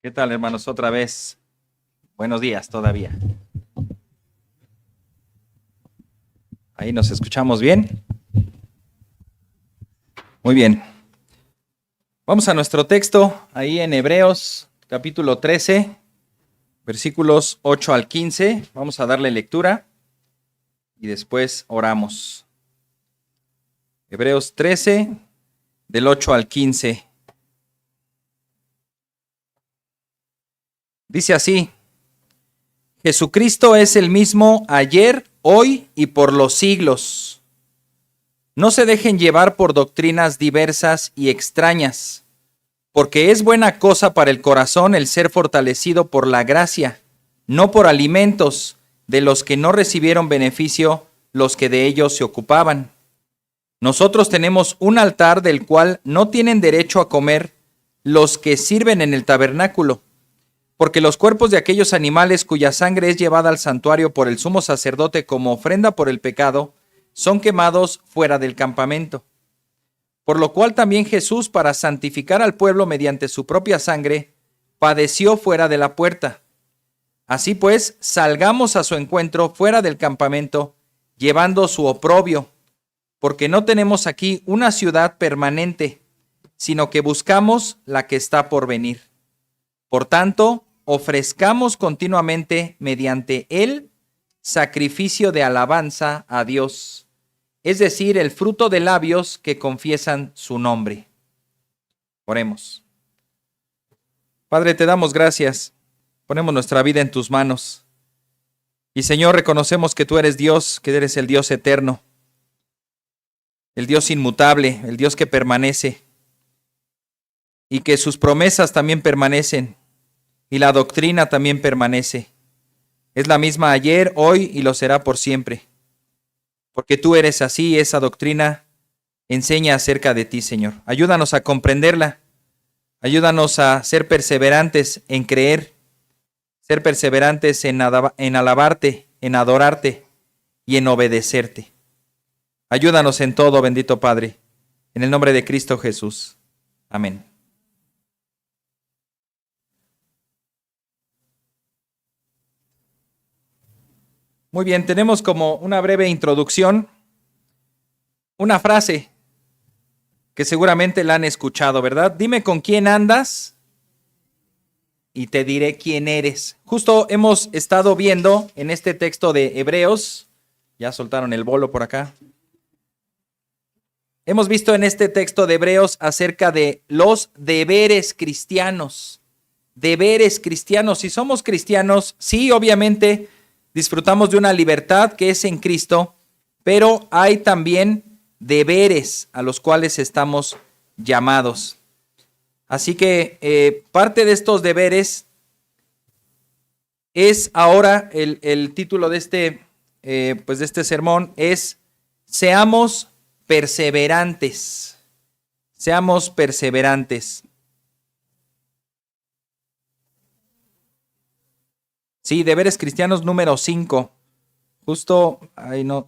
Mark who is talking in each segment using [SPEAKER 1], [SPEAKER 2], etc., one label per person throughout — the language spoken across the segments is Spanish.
[SPEAKER 1] ¿Qué tal, hermanos? Otra vez. Buenos días todavía. Ahí nos escuchamos bien. Muy bien. Vamos a nuestro texto, ahí en Hebreos, capítulo 13, versículos 8 al 15. Vamos a darle lectura y después oramos. Hebreos 13, del 8 al 15. Dice así: Jesucristo es el mismo ayer, hoy y por los siglos. No se dejen llevar por doctrinas diversas y extrañas, porque es buena cosa para el corazón el ser fortalecido por la gracia, no por alimentos de los que no recibieron beneficio los que de ellos se ocupaban. Nosotros tenemos un altar del cual no tienen derecho a comer los que sirven en el tabernáculo, porque los cuerpos de aquellos animales cuya sangre es llevada al santuario por el sumo sacerdote como ofrenda por el pecado, son quemados fuera del campamento. Por lo cual también Jesús, para santificar al pueblo mediante su propia sangre, padeció fuera de la puerta. Así pues, salgamos a su encuentro fuera del campamento, llevando su oprobio, porque no tenemos aquí una ciudad permanente, sino que buscamos la que está por venir. Por tanto, ofrezcamos continuamente mediante él sacrificio de alabanza a Dios, es decir, el fruto de labios que confiesan su nombre. Oremos. Padre, te damos gracias, ponemos nuestra vida en tus manos. Y Señor, reconocemos que tú eres Dios, que eres el Dios eterno, el Dios inmutable, el Dios que permanece, y que sus promesas también permanecen, y la doctrina también permanece. Es la misma ayer, hoy y lo será por siempre. Porque tú eres así, esa doctrina enseña acerca de ti, Señor. Ayúdanos a comprenderla. Ayúdanos a ser perseverantes en creer, ser perseverantes en alabarte, en adorarte y en obedecerte. Ayúdanos en todo, bendito Padre, en el nombre de Cristo Jesús. Amén. Muy bien, tenemos como una breve introducción una frase que seguramente la han escuchado, ¿verdad? Dime con quién andas y te diré quién eres. Justo hemos estado viendo en este texto de Hebreos, ya soltaron el bolo por acá. Hemos visto en este texto de Hebreos acerca de los deberes cristianos. Deberes cristianos. Si somos cristianos, sí, obviamente disfrutamos de una libertad que es en Cristo, pero hay también deberes a los cuales estamos llamados. Así que parte de estos deberes es ahora el título de de este sermón es seamos perseverantes. Seamos perseverantes. Sí, deberes cristianos número 5. Justo ahí no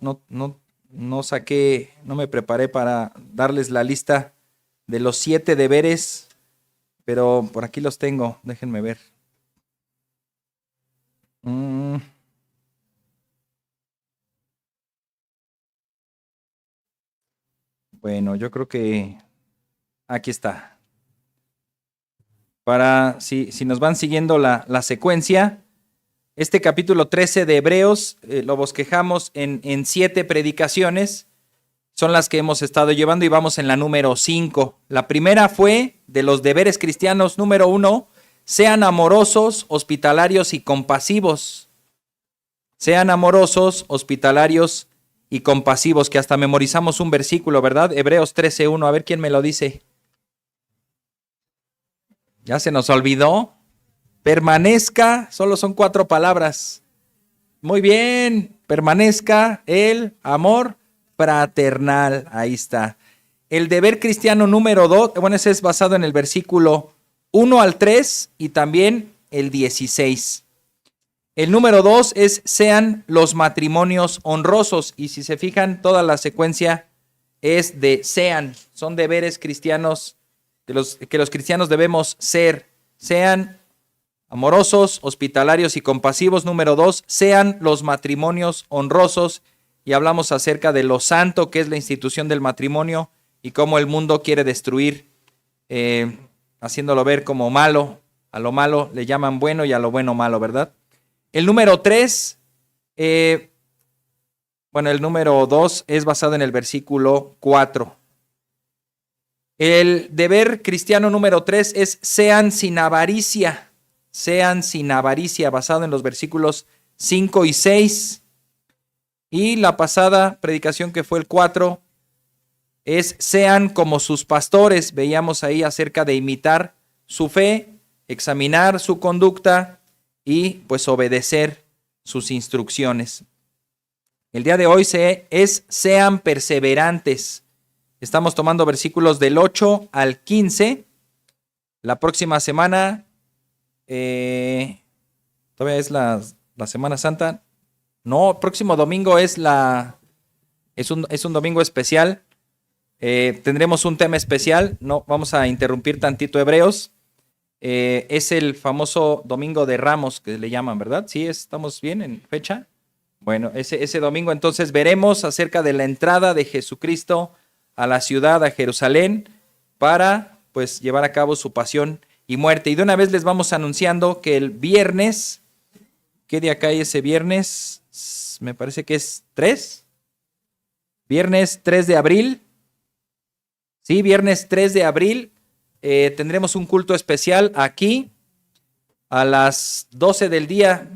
[SPEAKER 1] saqué, no me preparé para darles la lista de los 7 deberes, pero por aquí los tengo, déjenme ver. Bueno, yo creo que aquí está. Para, si nos van siguiendo la secuencia, este capítulo 13 de Hebreos lo bosquejamos en 7 predicaciones. Son las que hemos estado llevando y vamos en la número 5. La primera fue de los deberes cristianos número 1, sean amorosos, hospitalarios y compasivos. Sean amorosos, hospitalarios y compasivos, que hasta memorizamos un versículo, ¿verdad? Hebreos 13:1, a ver quién me lo dice. ¿Ya se nos olvidó? Permanezca, solo son 4 palabras. Muy bien, permanezca el amor fraternal, ahí está. El deber cristiano número 2, bueno, ese es basado en el versículo 1 al 3 y también el 16. El número 2 es sean los matrimonios honrosos, y si se fijan, toda la secuencia es de sean, son deberes cristianos que los cristianos debemos ser, sean amorosos, hospitalarios y compasivos. Número 2, sean los matrimonios honrosos. Y hablamos acerca de lo santo que es la institución del matrimonio y cómo el mundo quiere destruir, haciéndolo ver como malo. A lo malo le llaman bueno y a lo bueno malo, ¿verdad? El número 3, el número 2 es basado en el versículo 4. El deber cristiano número 3 es sean sin avaricia, basado en los versículos 5 y 6. Y la pasada predicación, que fue el 4, es sean como sus pastores. Veíamos ahí acerca de imitar su fe, examinar su conducta y pues obedecer sus instrucciones. El día de hoy sean perseverantes. Estamos tomando versículos del 8 al 15. La próxima semana, todavía es la Semana Santa. No, próximo domingo es un domingo especial. Tendremos un tema especial. No, vamos a interrumpir tantito Hebreos. Es el famoso Domingo de Ramos que le llaman, ¿verdad? Sí, estamos bien en fecha. Bueno, ese domingo entonces veremos acerca de la entrada de Jesucristo a la ciudad, a Jerusalén, para pues llevar a cabo su pasión y muerte. Y de una vez les vamos anunciando que el viernes, ¿qué día cae ese viernes? Me parece que es 3. Viernes 3 de abril. Sí, viernes 3 de abril. Tendremos un culto especial aquí a las 12 del día.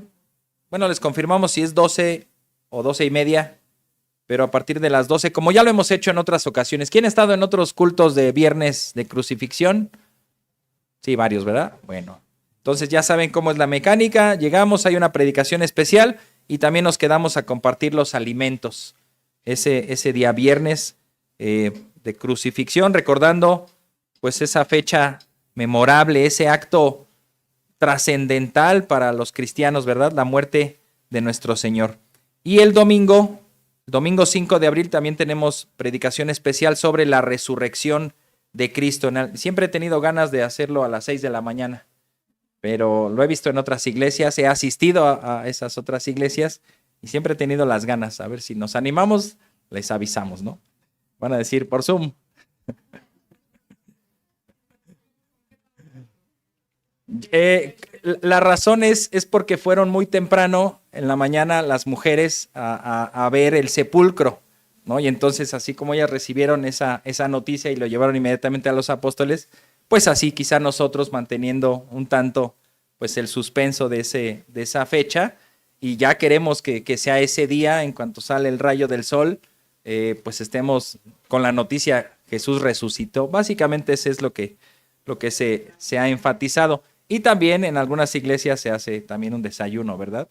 [SPEAKER 1] Bueno, les confirmamos si es 12 o 12:30, pero a partir de las 12, como ya lo hemos hecho en otras ocasiones. ¿Quién ha estado en otros cultos de viernes de crucifixión? Sí, varios, ¿verdad? Bueno, entonces ya saben cómo es la mecánica. Llegamos, hay una predicación especial y también nos quedamos a compartir los alimentos ese día viernes de crucifixión, recordando pues esa fecha memorable, ese acto trascendental para los cristianos, ¿verdad? La muerte de nuestro Señor. Y el domingo 5 de abril, también tenemos predicación especial sobre la resurrección de Cristo. Siempre he tenido ganas de hacerlo a las 6 de la mañana, pero lo he visto en otras iglesias, he asistido a esas otras iglesias y siempre he tenido las ganas. A ver si nos animamos, les avisamos, ¿no? Van a decir por Zoom. La razón es porque fueron muy temprano en la mañana las mujeres a ver el sepulcro, ¿no? Y entonces, así como ellas recibieron esa noticia y lo llevaron inmediatamente a los apóstoles, pues así quizá nosotros, manteniendo un tanto pues el suspenso de esa fecha, y ya queremos que sea ese día, en cuanto sale el rayo del sol, pues estemos con la noticia: Jesús resucitó. Básicamente eso es lo que se ha enfatizado. Y también en algunas iglesias se hace también un desayuno, ¿verdad?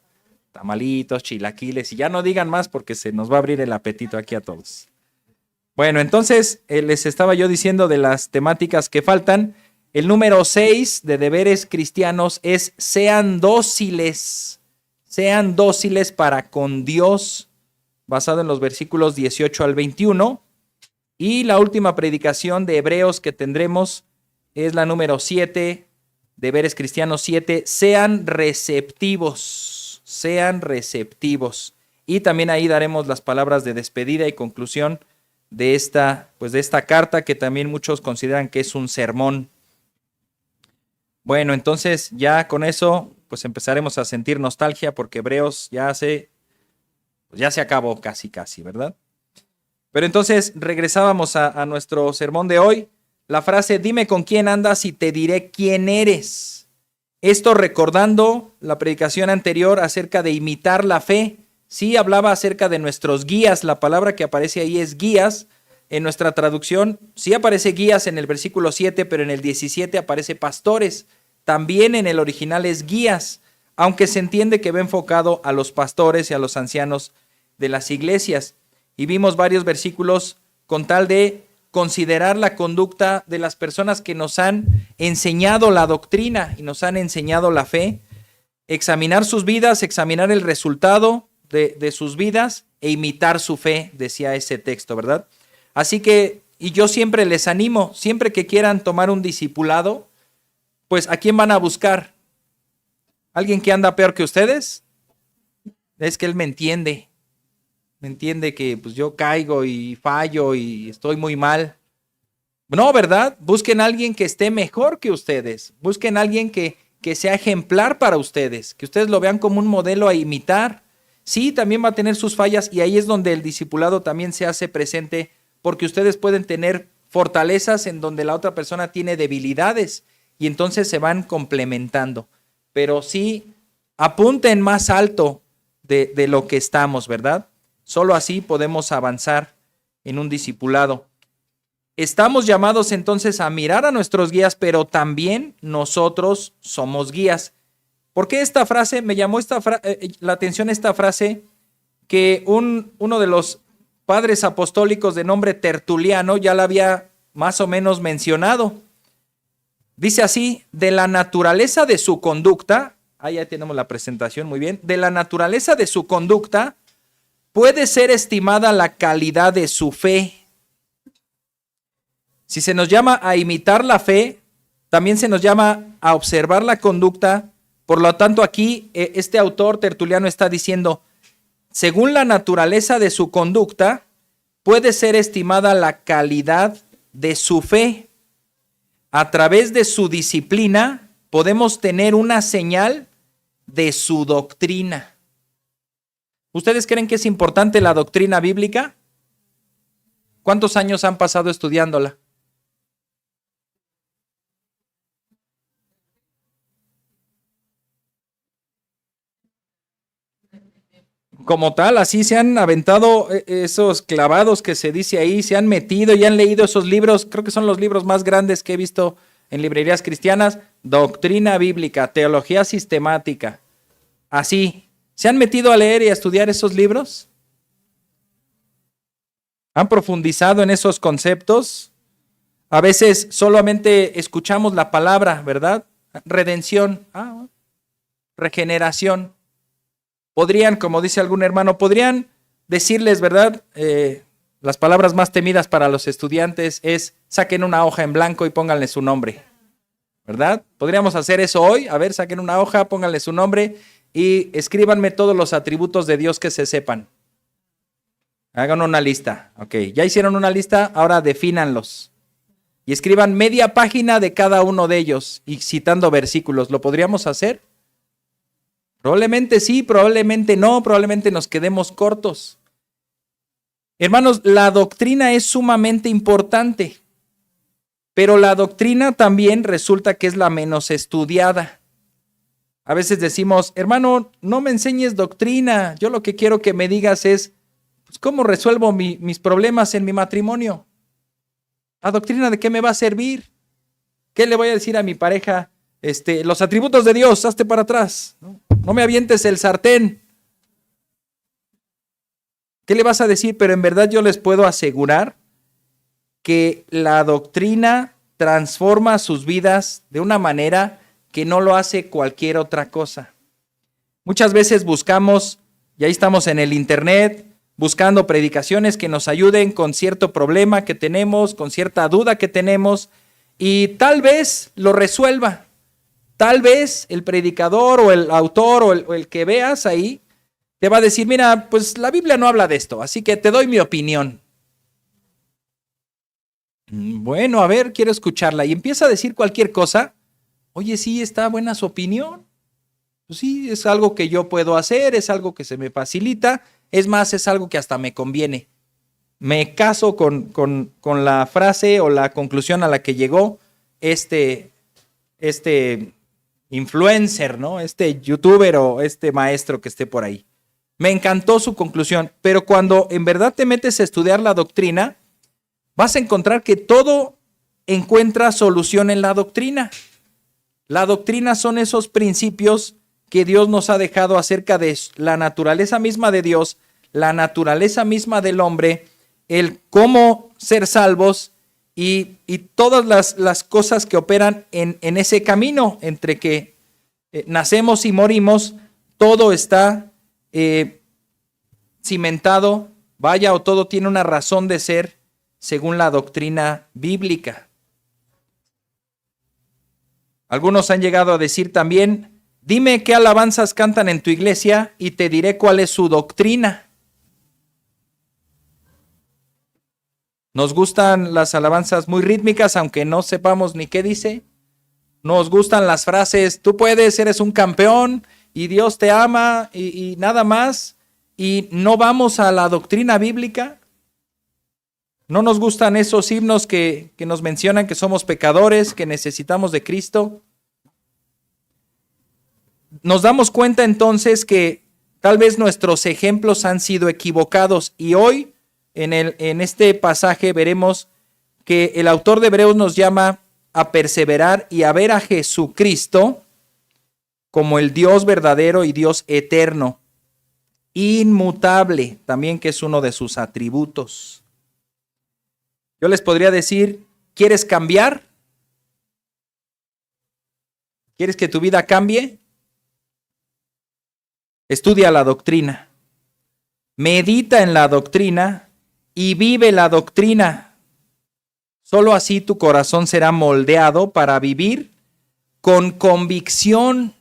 [SPEAKER 1] Tamalitos, chilaquiles, y ya no digan más porque se nos va a abrir el apetito aquí a todos. Bueno, entonces les estaba yo diciendo de las temáticas que faltan. El número 6 de deberes cristianos es sean dóciles para con Dios, basado en los versículos 18 al 21. Y la última predicación de Hebreos que tendremos es la número 7, deberes cristianos 7, sean receptivos. Y también ahí daremos las palabras de despedida y conclusión de esta carta, que también muchos consideran que es un sermón. Bueno, entonces ya con eso pues empezaremos a sentir nostalgia, porque Hebreos ya se acabó casi, ¿verdad? Pero entonces regresábamos a nuestro sermón de hoy. La frase: dime con quién andas y te diré quién eres. Esto recordando la predicación anterior acerca de imitar la fe. Sí, hablaba acerca de nuestros guías. La palabra que aparece ahí es guías. En nuestra traducción sí aparece guías en el versículo 7, pero en el 17 aparece pastores. También en el original es guías, aunque se entiende que va enfocado a los pastores y a los ancianos de las iglesias. Y vimos varios versículos con tal de considerar la conducta de las personas que nos han enseñado la doctrina y nos han enseñado la fe, examinar sus vidas, examinar el resultado de sus vidas e imitar su fe, decía ese texto, ¿verdad? Así que, y yo siempre les animo, siempre que quieran tomar un discipulado, pues ¿a quién van a buscar? ¿Alguien que anda peor que ustedes? Es que él me entiende que pues yo caigo y fallo y estoy muy mal. No, ¿verdad? Busquen a alguien que esté mejor que ustedes. Busquen a alguien que sea ejemplar para ustedes, que ustedes lo vean como un modelo a imitar. Sí, también va a tener sus fallas y ahí es donde el discipulado también se hace presente, porque ustedes pueden tener fortalezas en donde la otra persona tiene debilidades y entonces se van complementando. Pero sí, apunten más alto de lo que estamos, ¿verdad? Solo así podemos avanzar en un discipulado. Estamos llamados entonces a mirar a nuestros guías, pero también nosotros somos guías. ¿Por qué esta frase? Me llamó la atención esta frase que uno de los padres apostólicos de nombre Tertuliano ya la había más o menos mencionado. Dice así: de la naturaleza de su conducta, ya tenemos la presentación, muy bien, de la naturaleza de su conducta puede ser estimada la calidad de su fe. Si se nos llama a imitar la fe, también se nos llama a observar la conducta. Por lo tanto, aquí este autor Tertuliano está diciendo, según la naturaleza de su conducta, puede ser estimada la calidad de su fe. A través de su disciplina podemos tener una señal de su doctrina. ¿Ustedes creen que es importante la doctrina bíblica? ¿Cuántos años han pasado estudiándola? Como tal, así se han aventado esos clavados que se dice ahí, se han metido y han leído esos libros, creo que son los libros más grandes que he visto en librerías cristianas, doctrina bíblica, teología sistemática, así. ¿Se han metido a leer y a estudiar esos libros? ¿Han profundizado en esos conceptos? A veces solamente escuchamos la palabra, ¿verdad? Redención, regeneración. Podrían, como dice algún hermano, podrían decirles, ¿verdad? Las palabras más temidas para los estudiantes es: saquen una hoja en blanco y pónganle su nombre, ¿verdad? Podríamos hacer eso hoy. A ver, saquen una hoja, pónganle su nombre y escríbanme todos los atributos de Dios que se sepan. Hagan una lista. Ok, ya hicieron una lista, ahora defínanlos. Y escriban media página de cada uno de ellos y citando versículos. ¿Lo podríamos hacer? Probablemente sí, probablemente no, probablemente nos quedemos cortos. Hermanos, la doctrina es sumamente importante, pero la doctrina también resulta que es la menos estudiada. A veces decimos, hermano, no me enseñes doctrina, yo lo que quiero que me digas es, pues, ¿cómo resuelvo mis problemas en mi matrimonio? ¿La doctrina de qué me va a servir? ¿Qué le voy a decir a mi pareja? Los atributos de Dios, hazte para atrás. No me avientes el sartén. ¿Qué le vas a decir? Pero en verdad yo les puedo asegurar que la doctrina transforma sus vidas de una manera que no lo hace cualquier otra cosa. Muchas veces buscamos, y ahí estamos en el internet, buscando predicaciones que nos ayuden con cierto problema que tenemos, con cierta duda que tenemos, y tal vez lo resuelva. Tal vez el predicador o el autor o el que veas ahí te va a decir, mira, pues la Biblia no habla de esto, así que te doy mi opinión. Bueno, a ver, quiero escucharla. Y empieza a decir cualquier cosa. Oye, sí, está buena su opinión. Pues sí, es algo que yo puedo hacer, es algo que se me facilita. Es más, es algo que hasta me conviene. Me caso con la frase o la conclusión a la que llegó este influencer, ¿no? Este youtuber o este maestro que esté por ahí. Me encantó su conclusión, pero cuando en verdad te metes a estudiar la doctrina, vas a encontrar que todo encuentra solución en la doctrina. La doctrina son esos principios que Dios nos ha dejado acerca de la naturaleza misma de Dios, la naturaleza misma del hombre, el cómo ser salvos y todas las cosas que operan en ese camino entre que nacemos y morimos. Todo está cimentado, o todo tiene una razón de ser según la doctrina bíblica. Algunos han llegado a decir también, Dime qué alabanzas cantan en tu iglesia y te diré cuál es su doctrina. Nos gustan las alabanzas muy rítmicas, aunque no sepamos ni qué dice. Nos gustan las frases, tú puedes, eres un campeón y Dios te ama y nada más. Y no vamos a la doctrina bíblica. No nos gustan esos himnos que nos mencionan que somos pecadores, que necesitamos de Cristo. Nos damos cuenta entonces que tal vez nuestros ejemplos han sido equivocados y hoy en este pasaje veremos que el autor de Hebreos nos llama a perseverar y a ver a Jesucristo como el Dios verdadero y Dios eterno, inmutable, también que es uno de sus atributos. Yo les podría decir, ¿quieres cambiar? ¿Quieres que tu vida cambie? Estudia la doctrina, medita en la doctrina y vive la doctrina. Solo así tu corazón será moldeado para vivir con convicción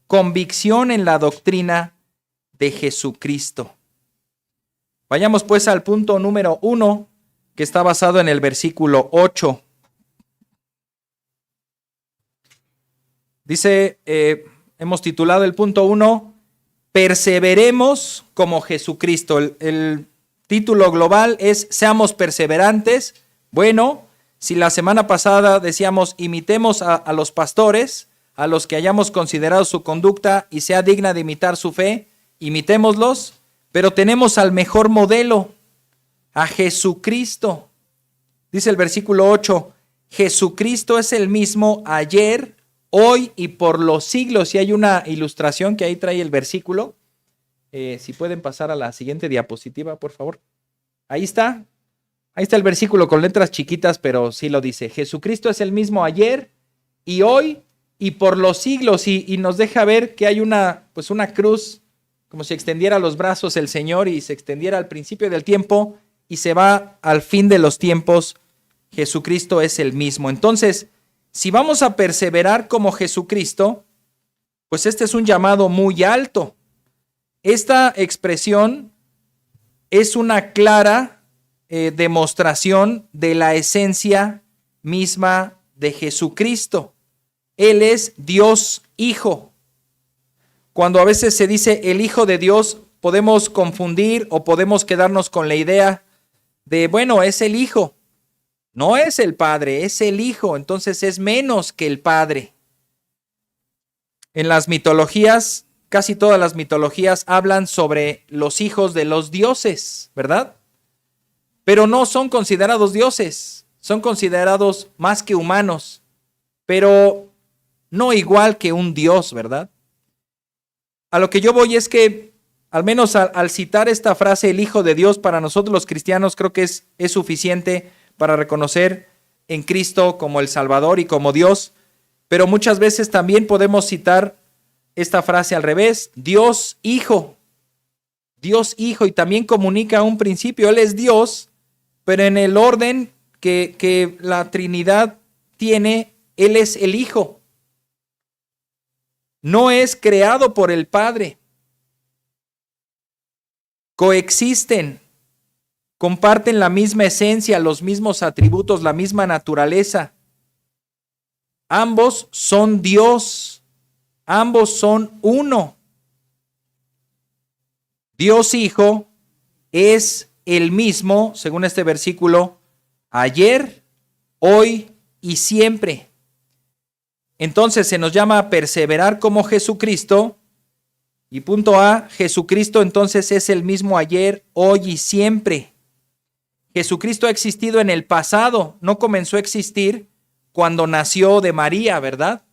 [SPEAKER 1] en la doctrina de Jesucristo. Vayamos pues al punto número 1, que está basado en el versículo 8. Dice, hemos titulado el punto 1, perseveremos como Jesucristo. El título global es seamos perseverantes. Bueno, si la semana pasada decíamos imitemos a los pastores, a los que hayamos considerado su conducta y sea digna de imitar su fe, imitémoslos, pero tenemos al mejor modelo, a Jesucristo. Dice el versículo 8, Jesucristo es el mismo ayer, hoy y por los siglos. Y hay una ilustración que ahí trae el versículo. Si pueden pasar a la siguiente diapositiva, por favor. Ahí está el versículo con letras chiquitas, pero sí lo dice. Jesucristo es el mismo ayer y hoy y por los siglos. Y nos deja ver que hay una cruz, como si extendiera los brazos el Señor y se extendiera al principio del tiempo y se va al fin de los tiempos. Jesucristo es el mismo. Entonces, si vamos a perseverar como Jesucristo, pues este es un llamado muy alto. Esta expresión es una clara demostración de la esencia misma de Jesucristo. Él es Dios Hijo. Cuando a veces se dice el Hijo de Dios, podemos confundir o podemos quedarnos con la idea de, bueno, es el Hijo. No es el Padre, es el Hijo, entonces es menos que el Padre. En las mitologías, casi todas las mitologías hablan sobre los hijos de los dioses, ¿verdad? Pero no son considerados dioses, son considerados más que humanos, pero no igual que un dios, ¿verdad? A lo que yo voy es que, al menos al citar esta frase, el Hijo de Dios, para nosotros los cristianos creo que es suficiente para reconocer en Cristo como el Salvador y como Dios, pero muchas veces también podemos citar esta frase al revés, Dios Hijo, y también comunica un principio, Él es Dios, pero en el orden que la Trinidad tiene, Él es el Hijo. No es creado por el Padre. Coexisten, comparten la misma esencia, los mismos atributos, la misma naturaleza. Ambos son Dios, ambos son uno. Dios Hijo es el mismo, según este versículo, ayer, hoy y siempre. Entonces se nos llama a perseverar como Jesucristo. Y punto A, Jesucristo entonces es el mismo ayer, hoy y siempre. Jesucristo ha existido en el pasado, no comenzó a existir cuando nació de María, ¿verdad?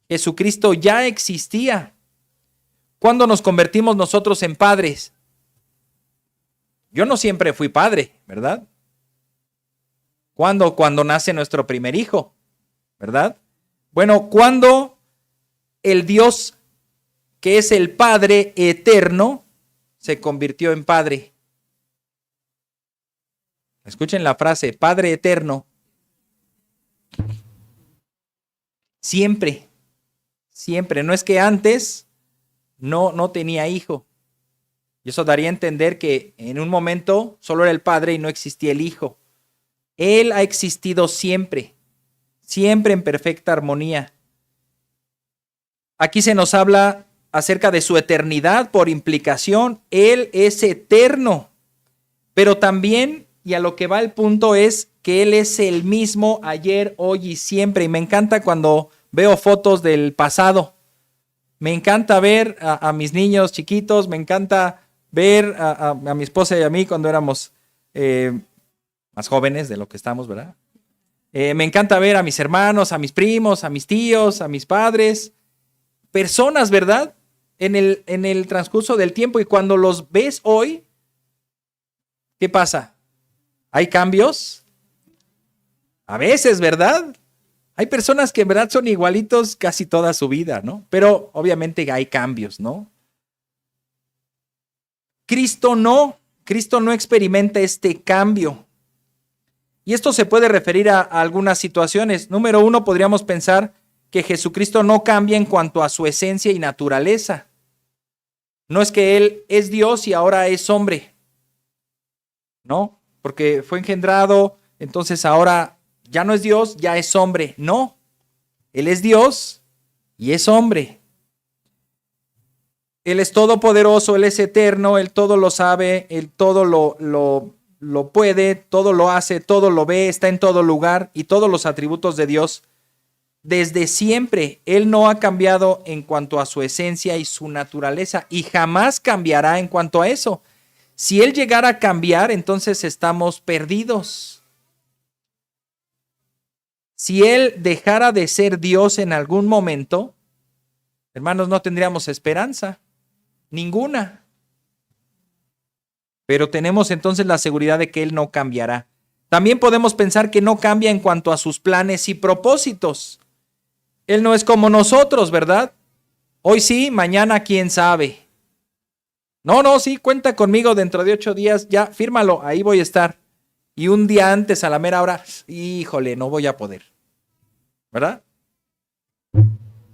[SPEAKER 1] Jesucristo ya existía. ¿Cuándo nos convertimos nosotros en padres? Yo no siempre fui padre, ¿verdad? ¿Cuándo? Cuando nace nuestro primer hijo, ¿verdad? Bueno, cuando el Dios que es el Padre eterno, se convirtió en Padre. Escuchen la frase, Padre eterno. Siempre siempre. No es que antes no tenía hijo. Y eso daría a entender que en un momento solo era el Padre y no existía el Hijo. Él ha existido siempre, siempre en perfecta armonía. Aquí se nos habla acerca de su eternidad por implicación. Él es eterno, pero también, y a lo que va el punto, es que Él es el mismo ayer, hoy y siempre. Y me encanta cuando veo fotos del pasado. Me encanta ver a mis niños chiquitos, me encanta ver a mi esposa y a mí cuando éramos más jóvenes de lo que estamos, ¿verdad? Me encanta ver a mis hermanos, a mis primos, a mis tíos, a mis padres, personas, ¿verdad? En el transcurso del tiempo, y cuando los ves hoy, ¿qué pasa? ¿Hay cambios? A veces, ¿verdad? Hay personas que en verdad son igualitos casi toda su vida, ¿no? Pero obviamente hay cambios, ¿no? Cristo no experimenta este cambio. Y esto se puede referir a algunas situaciones. Número uno, podríamos pensar que Jesucristo no cambia en cuanto a su esencia y naturaleza. No es que Él es Dios y ahora es hombre, ¿no? Porque fue engendrado, entonces ahora ya no es Dios, ya es hombre. No, Él es Dios y es hombre. Él es todopoderoso, Él es eterno, Él todo lo sabe, Él todo lo puede, todo lo hace, todo lo ve, está en todo lugar, y todos los atributos de Dios. Desde siempre, Él no ha cambiado en cuanto a su esencia y su naturaleza, y jamás cambiará en cuanto a eso. Si Él llegara a cambiar, entonces estamos perdidos. Si Él dejara de ser Dios en algún momento, hermanos, no tendríamos esperanza. Ninguna. Pero tenemos entonces la seguridad de que Él no cambiará. También podemos pensar que no cambia en cuanto a sus planes y propósitos. Él no es como nosotros, ¿verdad? Hoy sí, mañana quién sabe. No, sí, cuenta conmigo dentro de 8 días, ya, fírmalo, ahí voy a estar. Y un día antes, a la mera hora, híjole, no voy a poder. ¿Verdad?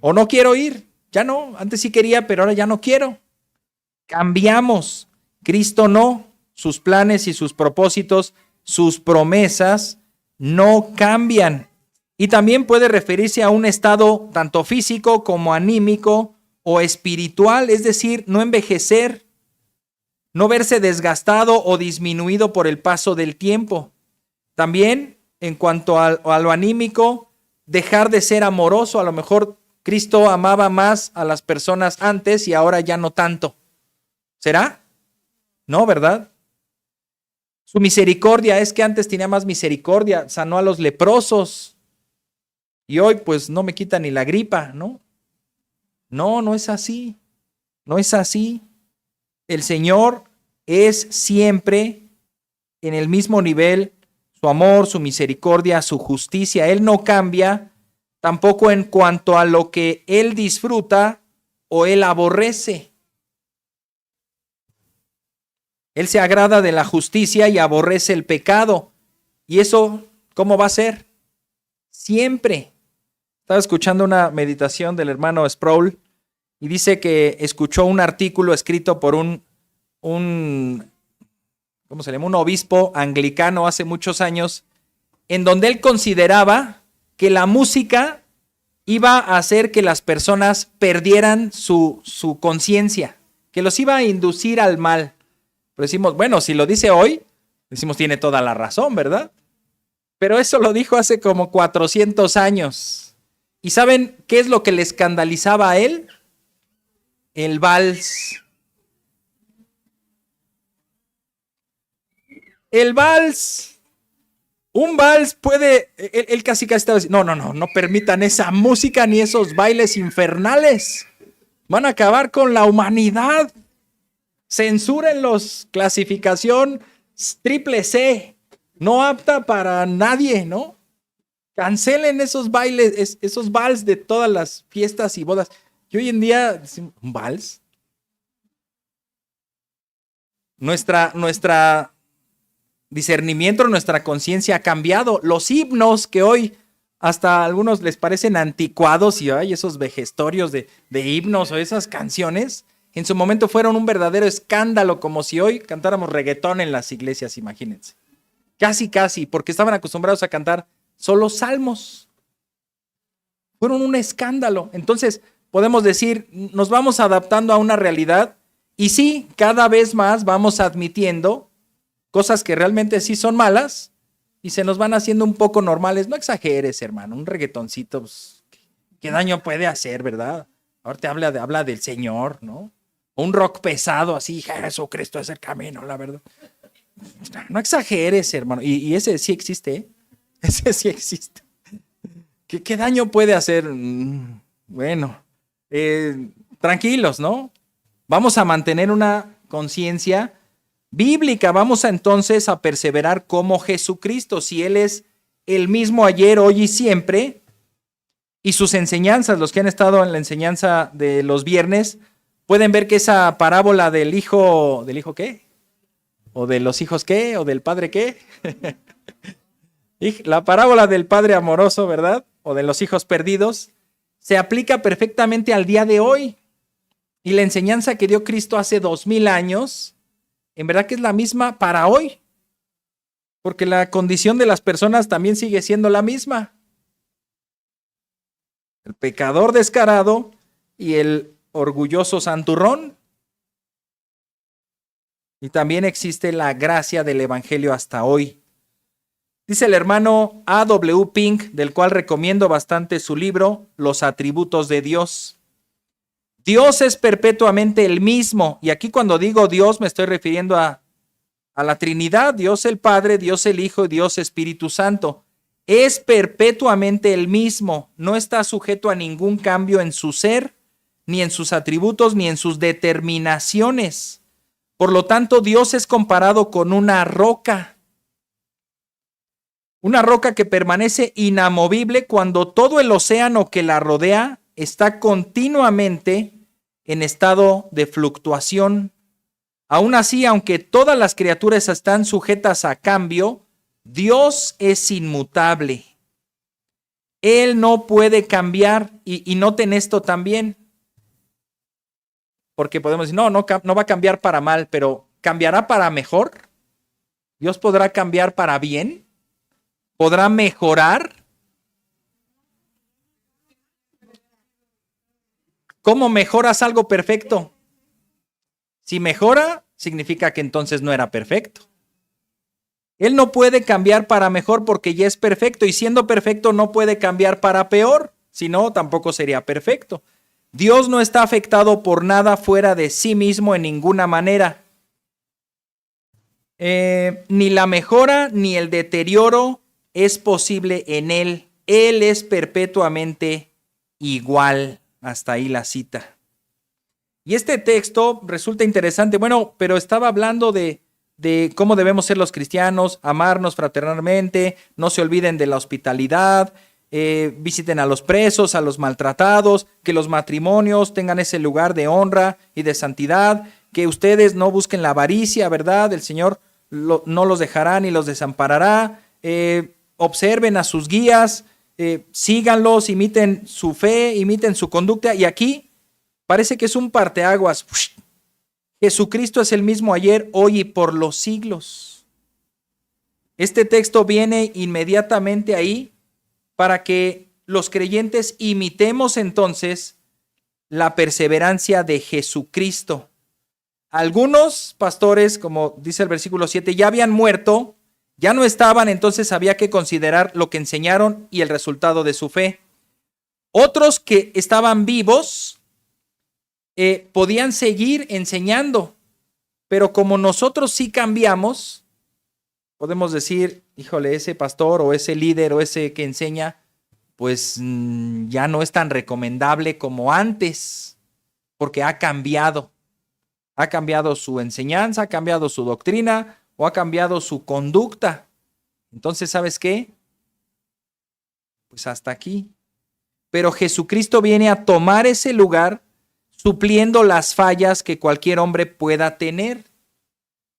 [SPEAKER 1] O no quiero ir, ya no, antes sí quería, pero ahora ya no quiero. Cambiamos. Cristo no. Sus planes y sus propósitos, sus promesas no cambian. Y también puede referirse a un estado tanto físico como anímico o espiritual, es decir, no envejecer, no verse desgastado o disminuido por el paso del tiempo. También, en cuanto a lo anímico, dejar de ser amoroso. A lo mejor Cristo amaba más a las personas antes y ahora ya no tanto. ¿Será? No, ¿verdad? Su misericordia, es que antes tenía más misericordia, sanó a los leprosos y hoy pues no me quita ni la gripa, ¿no? No es así, no es así. El Señor es siempre en el mismo nivel, su amor, su misericordia, su justicia. Él no cambia tampoco en cuanto a lo que Él disfruta o Él aborrece. Él se agrada de la justicia y aborrece el pecado. ¿Y eso cómo va a ser? Siempre. Estaba escuchando una meditación del hermano Sproul y dice que escuchó un artículo escrito por un ¿cómo se llama? Un obispo anglicano hace muchos años, en donde él consideraba que la música iba a hacer que las personas perdieran su conciencia, que los iba a inducir al mal. Pero decimos, bueno, si lo dice hoy, decimos tiene toda la razón, ¿verdad? Pero eso lo dijo hace como 400 años. ¿Y saben qué es lo que le escandalizaba a él? El vals. El vals. Un vals puede, él casi estaba diciendo, no permitan esa música ni esos bailes infernales. Van a acabar con la humanidad. Censúrenlos, clasificación triple C, no apta para nadie, ¿no? Cancelen esos bailes, esos vals de todas las fiestas y bodas. Y hoy en día, ¿un vals? Nuestra discernimiento, nuestra conciencia ha cambiado. Los himnos que hoy hasta a algunos les parecen anticuados y hay esos vejestorios de himnos o esas canciones, en su momento fueron un verdadero escándalo, como si hoy cantáramos reggaetón en las iglesias, imagínense. Casi, porque estaban acostumbrados a cantar solo salmos. Fueron un escándalo. Entonces, podemos decir, nos vamos adaptando a una realidad y sí, cada vez más vamos admitiendo cosas que realmente sí son malas y se nos van haciendo un poco normales. No exageres, hermano, un reggaetoncito, pues, ¿qué daño puede hacer, verdad? Ahora te habla del Señor, ¿no? O un rock pesado así, Jesucristo es el camino, la verdad. No exageres, hermano. Y ese sí existe, ¿eh? Ese sí existe. ¿Qué daño puede hacer? Bueno, tranquilos, ¿no? Vamos a mantener una conciencia bíblica. Vamos entonces a perseverar como Jesucristo. Si Él es el mismo ayer, hoy y siempre, y sus enseñanzas, los que han estado en la enseñanza de los viernes, pueden ver que esa parábola ¿del hijo qué? ¿O de los hijos qué? ¿O del padre qué? La parábola del padre amoroso, ¿verdad? O de los hijos perdidos, se aplica perfectamente al día de hoy. Y la enseñanza que dio Cristo hace 2000 años, en verdad que es la misma para hoy. Porque la condición de las personas también sigue siendo la misma. El pecador descarado y el orgulloso santurrón. Y también existe la gracia del evangelio hasta hoy. Dice el hermano A.W. Pink, del cual recomiendo bastante su libro, Los atributos de Dios. Dios es perpetuamente el mismo. Y aquí cuando digo Dios me estoy refiriendo a la Trinidad, Dios el Padre, Dios el Hijo y Dios Espíritu Santo. Es perpetuamente el mismo. No está sujeto a ningún cambio en su ser, ni en sus atributos, ni en sus determinaciones. Por lo tanto, Dios es comparado con una roca. Una roca que permanece inamovible cuando todo el océano que la rodea está continuamente en estado de fluctuación. Aún así, aunque todas las criaturas están sujetas a cambio, Dios es inmutable. Él no puede cambiar y noten esto también. Porque podemos decir, no va a cambiar para mal, pero ¿cambiará para mejor? ¿Dios podrá cambiar para bien? ¿Podrá mejorar? ¿Cómo mejoras algo perfecto? Si mejora, significa que entonces no era perfecto. Él no puede cambiar para mejor porque ya es perfecto, y siendo perfecto no puede cambiar para peor, si no, tampoco sería perfecto. Dios no está afectado por nada fuera de sí mismo en ninguna manera. Ni la mejora ni el deterioro es posible en Él. Él es perpetuamente igual. Hasta ahí la cita. Y este texto resulta interesante. Bueno, pero estaba hablando de cómo debemos ser los cristianos, amarnos fraternalmente, no se olviden de la hospitalidad, visiten a los presos, a los maltratados, que los matrimonios tengan ese lugar de honra y de santidad, que ustedes no busquen la avaricia, ¿verdad? El Señor no los dejará ni los desamparará. Observen a sus guías, síganlos, imiten su fe, imiten su conducta. Y aquí parece que es un parteaguas. Jesucristo es el mismo ayer, hoy y por los siglos. Este texto viene inmediatamente ahí para que los creyentes imitemos entonces la perseverancia de Jesucristo. Algunos pastores, como dice el versículo 7, ya habían muerto, ya no estaban, entonces había que considerar lo que enseñaron y el resultado de su fe. Otros que estaban vivos podían seguir enseñando, pero como nosotros sí cambiamos, podemos decir, híjole, ese pastor o ese líder o ese que enseña, pues ya no es tan recomendable como antes, porque ha cambiado su enseñanza, ha cambiado su doctrina o ha cambiado su conducta. Entonces, ¿sabes qué? Pues hasta aquí. Pero Jesucristo viene a tomar ese lugar, supliendo las fallas que cualquier hombre pueda tener.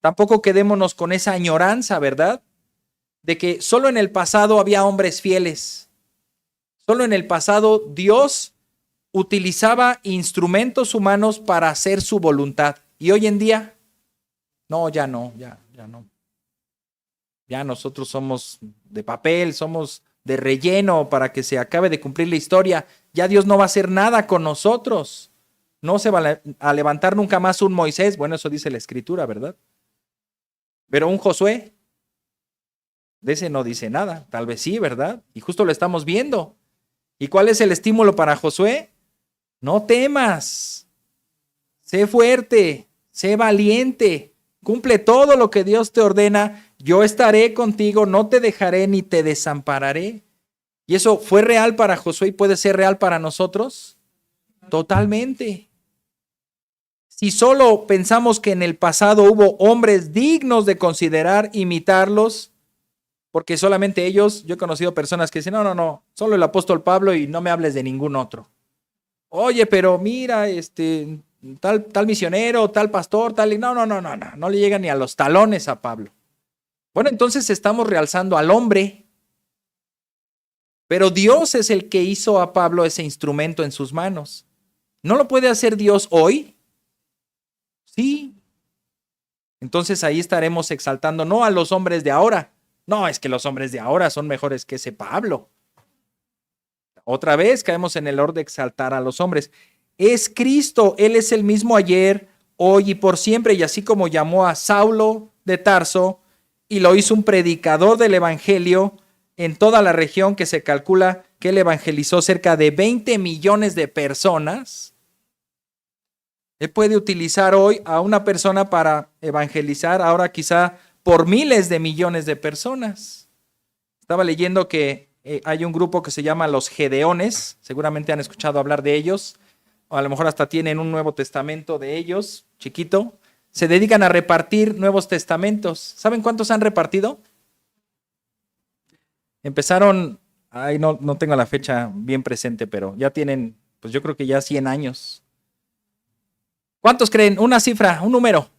[SPEAKER 1] Tampoco quedémonos con esa añoranza, ¿verdad? De que solo en el pasado había hombres fieles. Solo en el pasado Dios utilizaba instrumentos humanos para hacer su voluntad. Y hoy en día, no, ya no. Ya nosotros somos de papel, somos de relleno para que se acabe de cumplir la historia. Ya Dios no va a hacer nada con nosotros. No se va a levantar nunca más un Moisés. Bueno, eso dice la Escritura, ¿verdad? Pero un Josué, de ese no dice nada. Tal vez sí, ¿verdad? Y justo lo estamos viendo. ¿Y cuál es el estímulo para Josué? No temas. Sé fuerte, sé valiente. Cumple todo lo que Dios te ordena. Yo estaré contigo, no te dejaré ni te desampararé. ¿Y eso fue real para Josué y puede ser real para nosotros? Totalmente. Si solo pensamos que en el pasado hubo hombres dignos de considerar imitarlos, porque solamente ellos, yo he conocido personas que dicen, no, solo el apóstol Pablo y no me hables de ningún otro. Oye, pero mira, tal misionero, tal pastor, no le llega ni a los talones a Pablo. Bueno, entonces estamos realzando al hombre, pero Dios es el que hizo a Pablo ese instrumento en sus manos. ¿No lo puede hacer Dios hoy? Sí. Entonces ahí estaremos exaltando no a los hombres de ahora. No, es que los hombres de ahora son mejores que ese Pablo. Otra vez caemos en el error de exaltar a los hombres. Es Cristo, Él es el mismo ayer, hoy y por siempre. Y así como llamó a Saulo de Tarso y lo hizo un predicador del evangelio en toda la región, que se calcula que él evangelizó cerca de 20 millones de personas. Él puede utilizar hoy a una persona para evangelizar, ahora quizá por miles de millones de personas. Estaba leyendo que hay un grupo que se llama los Gedeones, seguramente han escuchado hablar de ellos, o a lo mejor hasta tienen un Nuevo Testamento de ellos, chiquito. Se dedican a repartir Nuevos Testamentos. ¿Saben cuántos han repartido? Empezaron, no tengo la fecha bien presente, pero ya tienen, pues yo creo que ya 100 años. ¿Cuántos creen? Una cifra, un número.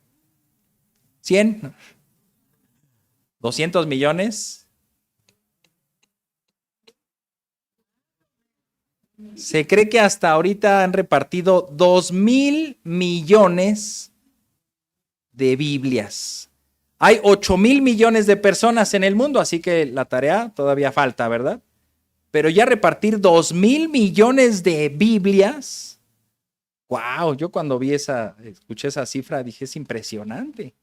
[SPEAKER 1] ¿100? ¿200 millones? Se cree que hasta ahorita han repartido 2,000 millones de Biblias. Hay 8,000 millones de personas en el mundo, así que la tarea todavía falta, ¿verdad? Pero ya repartir 2,000 millones de Biblias, wow, yo cuando escuché esa cifra dije, es impresionante.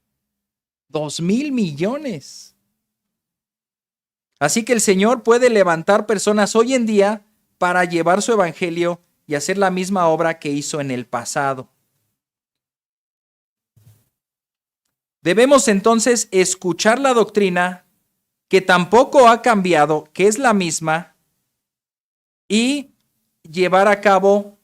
[SPEAKER 1] 2,000 millones. Así que el Señor puede levantar personas hoy en día para llevar su evangelio y hacer la misma obra que hizo en el pasado. Debemos entonces escuchar la doctrina que tampoco ha cambiado, que es la misma, y llevar a cabo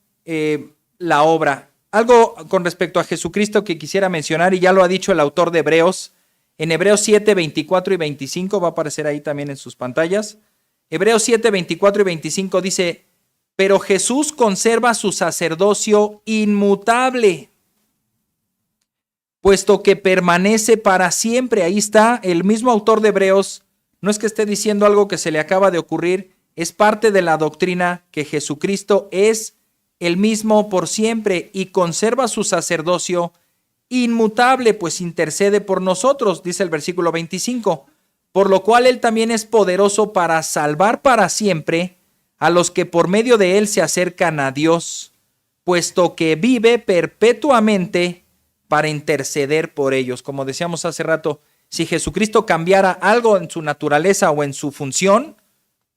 [SPEAKER 1] la obra. Algo con respecto a Jesucristo que quisiera mencionar, y ya lo ha dicho el autor de Hebreos, en Hebreos 7, 24 y 25, va a aparecer ahí también en sus pantallas. Hebreos 7, 24 y 25 dice, pero Jesús conserva su sacerdocio inmutable, puesto que permanece para siempre. Ahí está el mismo autor de Hebreos. No es que esté diciendo algo que se le acaba de ocurrir, es parte de la doctrina que Jesucristo es el mismo por siempre y conserva su sacerdocio inmutable, pues intercede por nosotros, dice el versículo 25, por lo cual él también es poderoso para salvar para siempre a los que por medio de él se acercan a Dios, puesto que vive perpetuamente para interceder por ellos. Como decíamos hace rato, si Jesucristo cambiara algo en su naturaleza o en su función,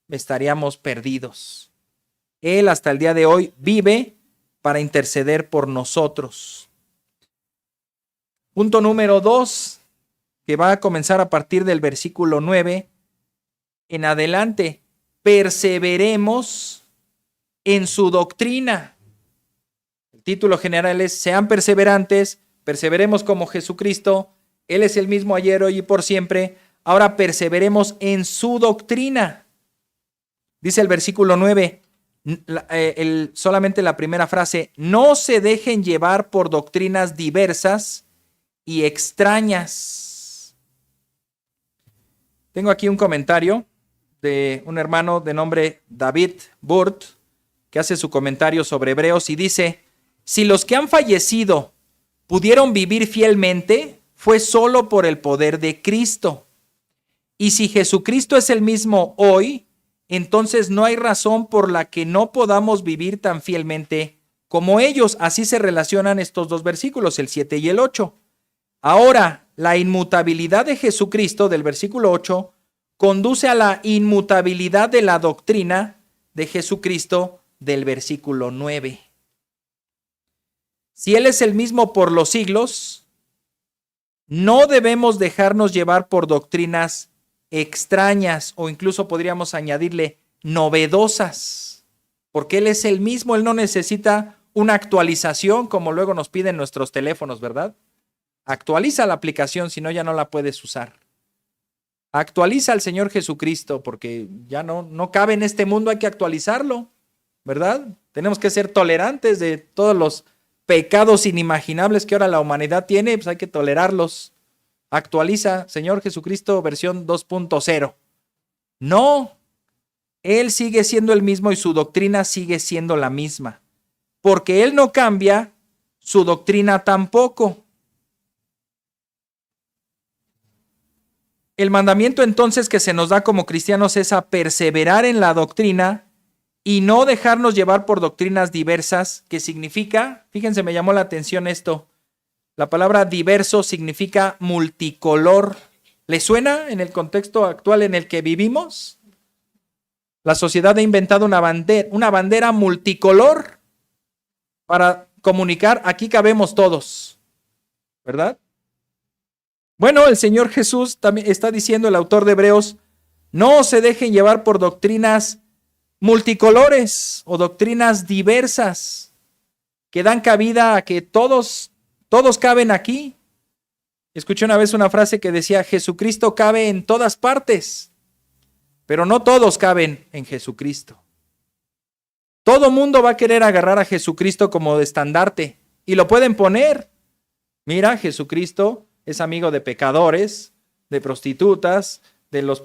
[SPEAKER 1] estaríamos perdidos. Él hasta el día de hoy vive para interceder por nosotros. Punto número 2, que va a comenzar a partir del versículo 9 en adelante. Perseveremos en su doctrina. El título general es: sean perseverantes, perseveremos como Jesucristo. Él es el mismo ayer, hoy y por siempre. Ahora perseveremos en su doctrina. Dice el versículo 9, solamente la primera frase: no se dejen llevar por doctrinas diversas y extrañas. Tengo aquí un comentario de un hermano de nombre David Burt, que hace su comentario sobre Hebreos y dice: si los que han fallecido pudieron vivir fielmente, fue solo por el poder de Cristo. Y si Jesucristo es el mismo hoy, entonces no hay razón por la que no podamos vivir tan fielmente como ellos. Así se relacionan estos dos versículos, el 7 y el 8. Ahora, la inmutabilidad de Jesucristo del versículo 8 conduce a la inmutabilidad de la doctrina de Jesucristo del versículo 9. Si Él es el mismo por los siglos, no debemos dejarnos llevar por doctrinas extrañas o incluso podríamos añadirle novedosas, porque Él es el mismo, Él no necesita una actualización como luego nos piden nuestros teléfonos, ¿verdad? Actualiza la aplicación, si no ya no la puedes usar. Actualiza al Señor Jesucristo, porque ya no cabe en este mundo, hay que actualizarlo, ¿verdad? Tenemos que ser tolerantes de todos los pecados inimaginables que ahora la humanidad tiene, pues hay que tolerarlos. Actualiza, Señor Jesucristo, versión 2.0. No, Él sigue siendo el mismo y su doctrina sigue siendo la misma. Porque Él no cambia, su doctrina tampoco. El mandamiento entonces que se nos da como cristianos es a perseverar en la doctrina y no dejarnos llevar por doctrinas diversas, que significa, fíjense, me llamó la atención esto, la palabra diverso significa multicolor. ¿Le suena en el contexto actual en el que vivimos? La sociedad ha inventado una bandera multicolor para comunicar, aquí cabemos todos, ¿verdad? Bueno, el Señor Jesús también está diciendo, el autor de Hebreos, no se dejen llevar por doctrinas multicolores o doctrinas diversas que dan cabida a que todos caben aquí. Escuché una vez una frase que decía: Jesucristo cabe en todas partes, pero no todos caben en Jesucristo. Todo mundo va a querer agarrar a Jesucristo como de estandarte y lo pueden poner. Mira, Jesucristo es amigo de pecadores, de prostitutas, de los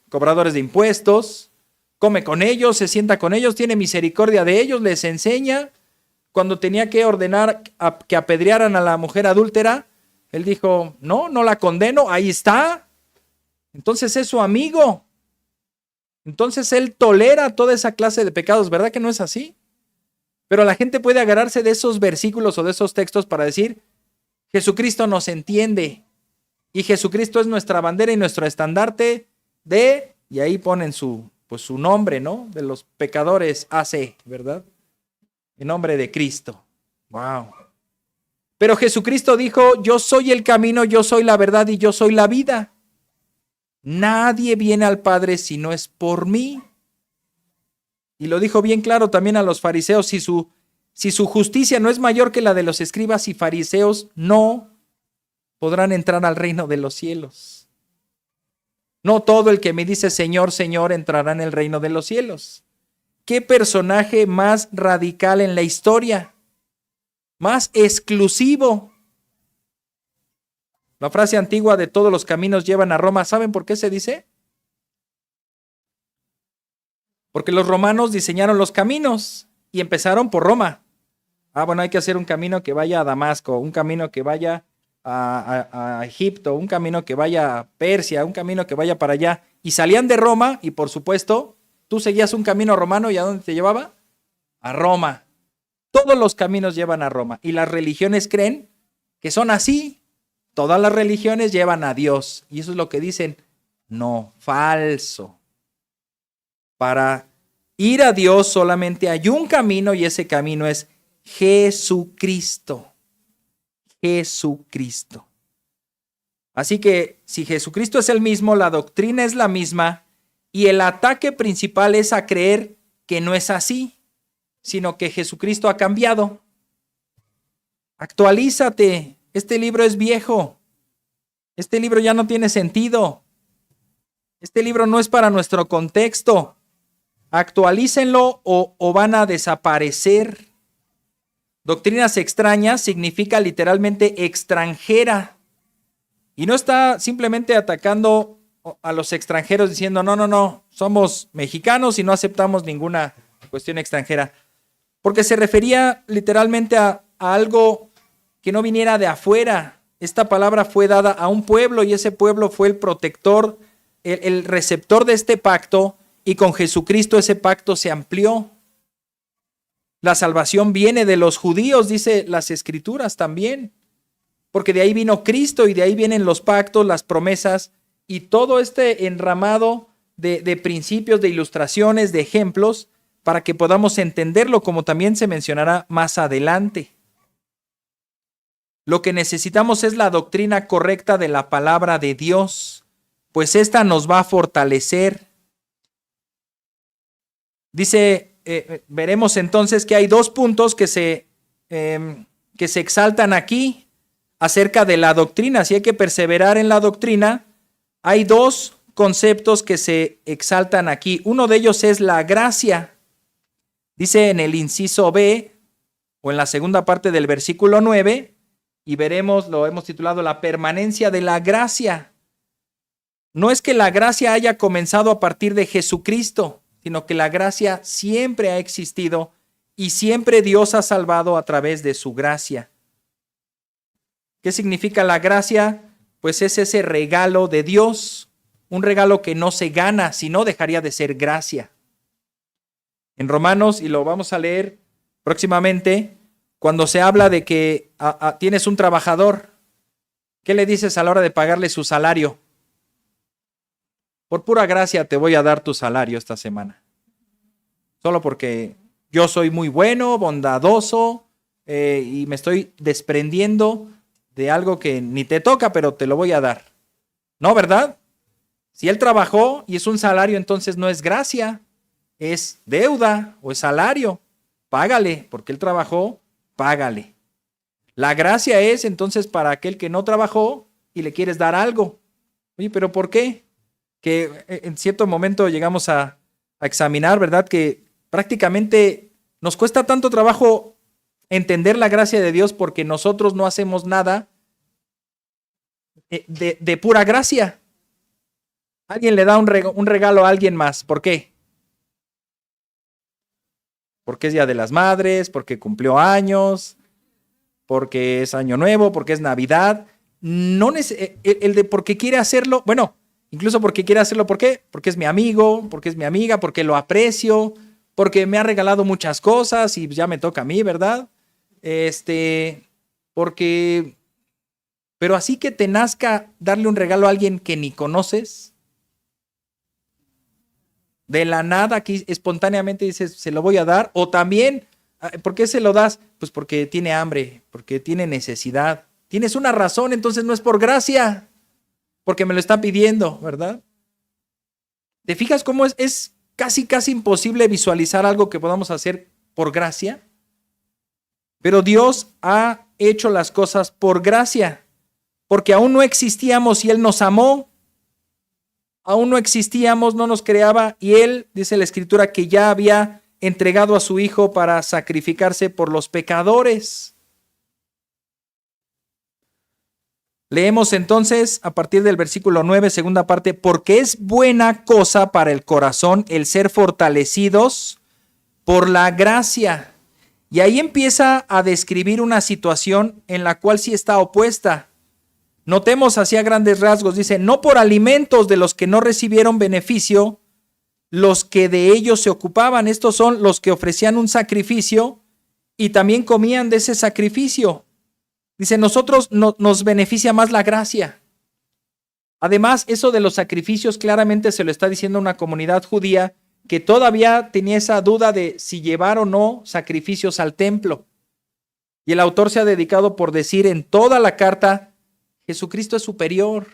[SPEAKER 1] cobradores de impuestos, come con ellos, se sienta con ellos, tiene misericordia de ellos, les enseña. Cuando tenía que ordenar que apedrearan a la mujer adúltera, Él dijo, no la condeno, ahí está. Entonces es su amigo. Entonces Él tolera toda esa clase de pecados, ¿verdad que no es así? Pero la gente puede agarrarse de esos versículos o de esos textos para decir, Jesucristo nos entiende y Jesucristo es nuestra bandera y nuestro estandarte y ahí ponen su nombre, ¿no? De los pecadores AC, ¿verdad? En nombre de Cristo. Wow. Pero Jesucristo dijo, yo soy el camino, yo soy la verdad y yo soy la vida. Nadie viene al Padre si no es por mí. Y lo dijo bien claro también a los fariseos, si su justicia no es mayor que la de los escribas y fariseos, no podrán entrar al reino de los cielos. No todo el que me dice Señor, Señor entrará en el reino de los cielos. ¿Qué personaje más radical en la historia? Más exclusivo. La frase antigua de todos los caminos llevan a Roma, ¿saben por qué se dice? Porque los romanos diseñaron los caminos y empezaron por Roma. Bueno, hay que hacer un camino que vaya a Damasco, un camino que vaya a Egipto, un camino que vaya a Persia, un camino que vaya para allá. Y salían de Roma y por supuesto, tú seguías un camino romano y ¿a dónde te llevaba? A Roma. Todos los caminos llevan a Roma y las religiones creen que son así. Todas las religiones llevan a Dios y eso es lo que dicen. No, falso. Para ir a Dios solamente hay un camino y ese camino es Jesucristo. Jesucristo. Así que si Jesucristo es el mismo, la doctrina es la misma y el ataque principal es a creer que no es así, sino que Jesucristo ha cambiado. Actualízate. Este libro es viejo. Este libro ya no tiene sentido. Este libro no es para nuestro contexto. Actualícenlo o van a desaparecer. Doctrinas extrañas significa literalmente extranjera. Y no está simplemente atacando a los extranjeros diciendo, no, no, no, somos mexicanos y no aceptamos ninguna cuestión extranjera. Porque se refería literalmente a algo que no viniera de afuera. Esta palabra fue dada a un pueblo y ese pueblo fue el protector, el receptor de este pacto, y con Jesucristo ese pacto se amplió. La salvación viene de los judíos, dice las Escrituras también, porque de ahí vino Cristo y de ahí vienen los pactos, las promesas y todo este enramado de principios, de ilustraciones, de ejemplos, para que podamos entenderlo, como también se mencionará más adelante. Lo que necesitamos es la doctrina correcta de la palabra de Dios, pues esta nos va a fortalecer. Dice, veremos entonces que hay dos puntos que se exaltan aquí acerca de la doctrina. Si hay que perseverar en la doctrina, hay dos conceptos que se exaltan aquí. Uno de ellos es la gracia. Dice en el inciso B, o en la segunda parte del versículo 9, y veremos, lo hemos titulado la permanencia de la gracia. No es que la gracia haya comenzado a partir de Jesucristo, sino que la gracia siempre ha existido y siempre Dios ha salvado a través de su gracia. ¿Qué significa la gracia? Pues es ese regalo de Dios, un regalo que no se gana, sino dejaría de ser gracia. En Romanos, y lo vamos a leer próximamente, cuando se habla de que tienes un trabajador, ¿qué le dices a la hora de pagarle su salario? Por pura gracia te voy a dar tu salario esta semana. Solo porque yo soy muy bueno, bondadoso, y me estoy desprendiendo de algo que ni te toca, pero te lo voy a dar. ¿No, verdad? Si él trabajó y es un salario, entonces no es gracia, es deuda o es salario. Págale, porque él trabajó, págale. La gracia es entonces para aquel que no trabajó y le quieres dar algo. Oye, ¿pero por qué? Que en cierto momento llegamos a examinar, ¿verdad? Que prácticamente nos cuesta tanto trabajo entender la gracia de Dios porque nosotros no hacemos nada de pura gracia. Alguien le da un regalo a alguien más. ¿Por qué? Porque es Día de las Madres, porque cumplió años, porque es Año Nuevo, porque es Navidad. No el de porque quiere hacerlo, bueno, incluso porque quiere hacerlo, ¿por qué? Porque es mi amigo, porque es mi amiga, porque lo aprecio, porque me ha regalado muchas cosas y ya me toca a mí, ¿verdad? Porque, pero así que te nazca darle un regalo a alguien que ni conoces, de la nada, aquí espontáneamente dices, se lo voy a dar, o también, ¿por qué se lo das? Pues porque tiene hambre, porque tiene necesidad. Tienes una razón, entonces no es por gracia, porque me lo está pidiendo, ¿verdad? ¿Te fijas cómo es casi imposible visualizar algo que podamos hacer por gracia? Pero Dios ha hecho las cosas por gracia, porque aún no existíamos y Él nos amó. Aún no existíamos, no nos creaba, y Él, dice la Escritura, que ya había entregado a su Hijo para sacrificarse por los pecadores. Leemos entonces a partir del versículo 9, segunda parte, porque es buena cosa para el corazón el ser fortalecidos por la gracia. Y ahí empieza a describir una situación en la cual sí está opuesta. Notemos así a grandes rasgos, dice, no por alimentos de los que no recibieron beneficio, los que de ellos se ocupaban. Estos son los que ofrecían un sacrificio y también comían de ese sacrificio. Dice, nosotros nos beneficia más la gracia. Además, eso de los sacrificios claramente se lo está diciendo una comunidad judía que todavía tenía esa duda de si llevar o no sacrificios al templo. Y el autor se ha dedicado por decir en toda la carta, Jesucristo es superior,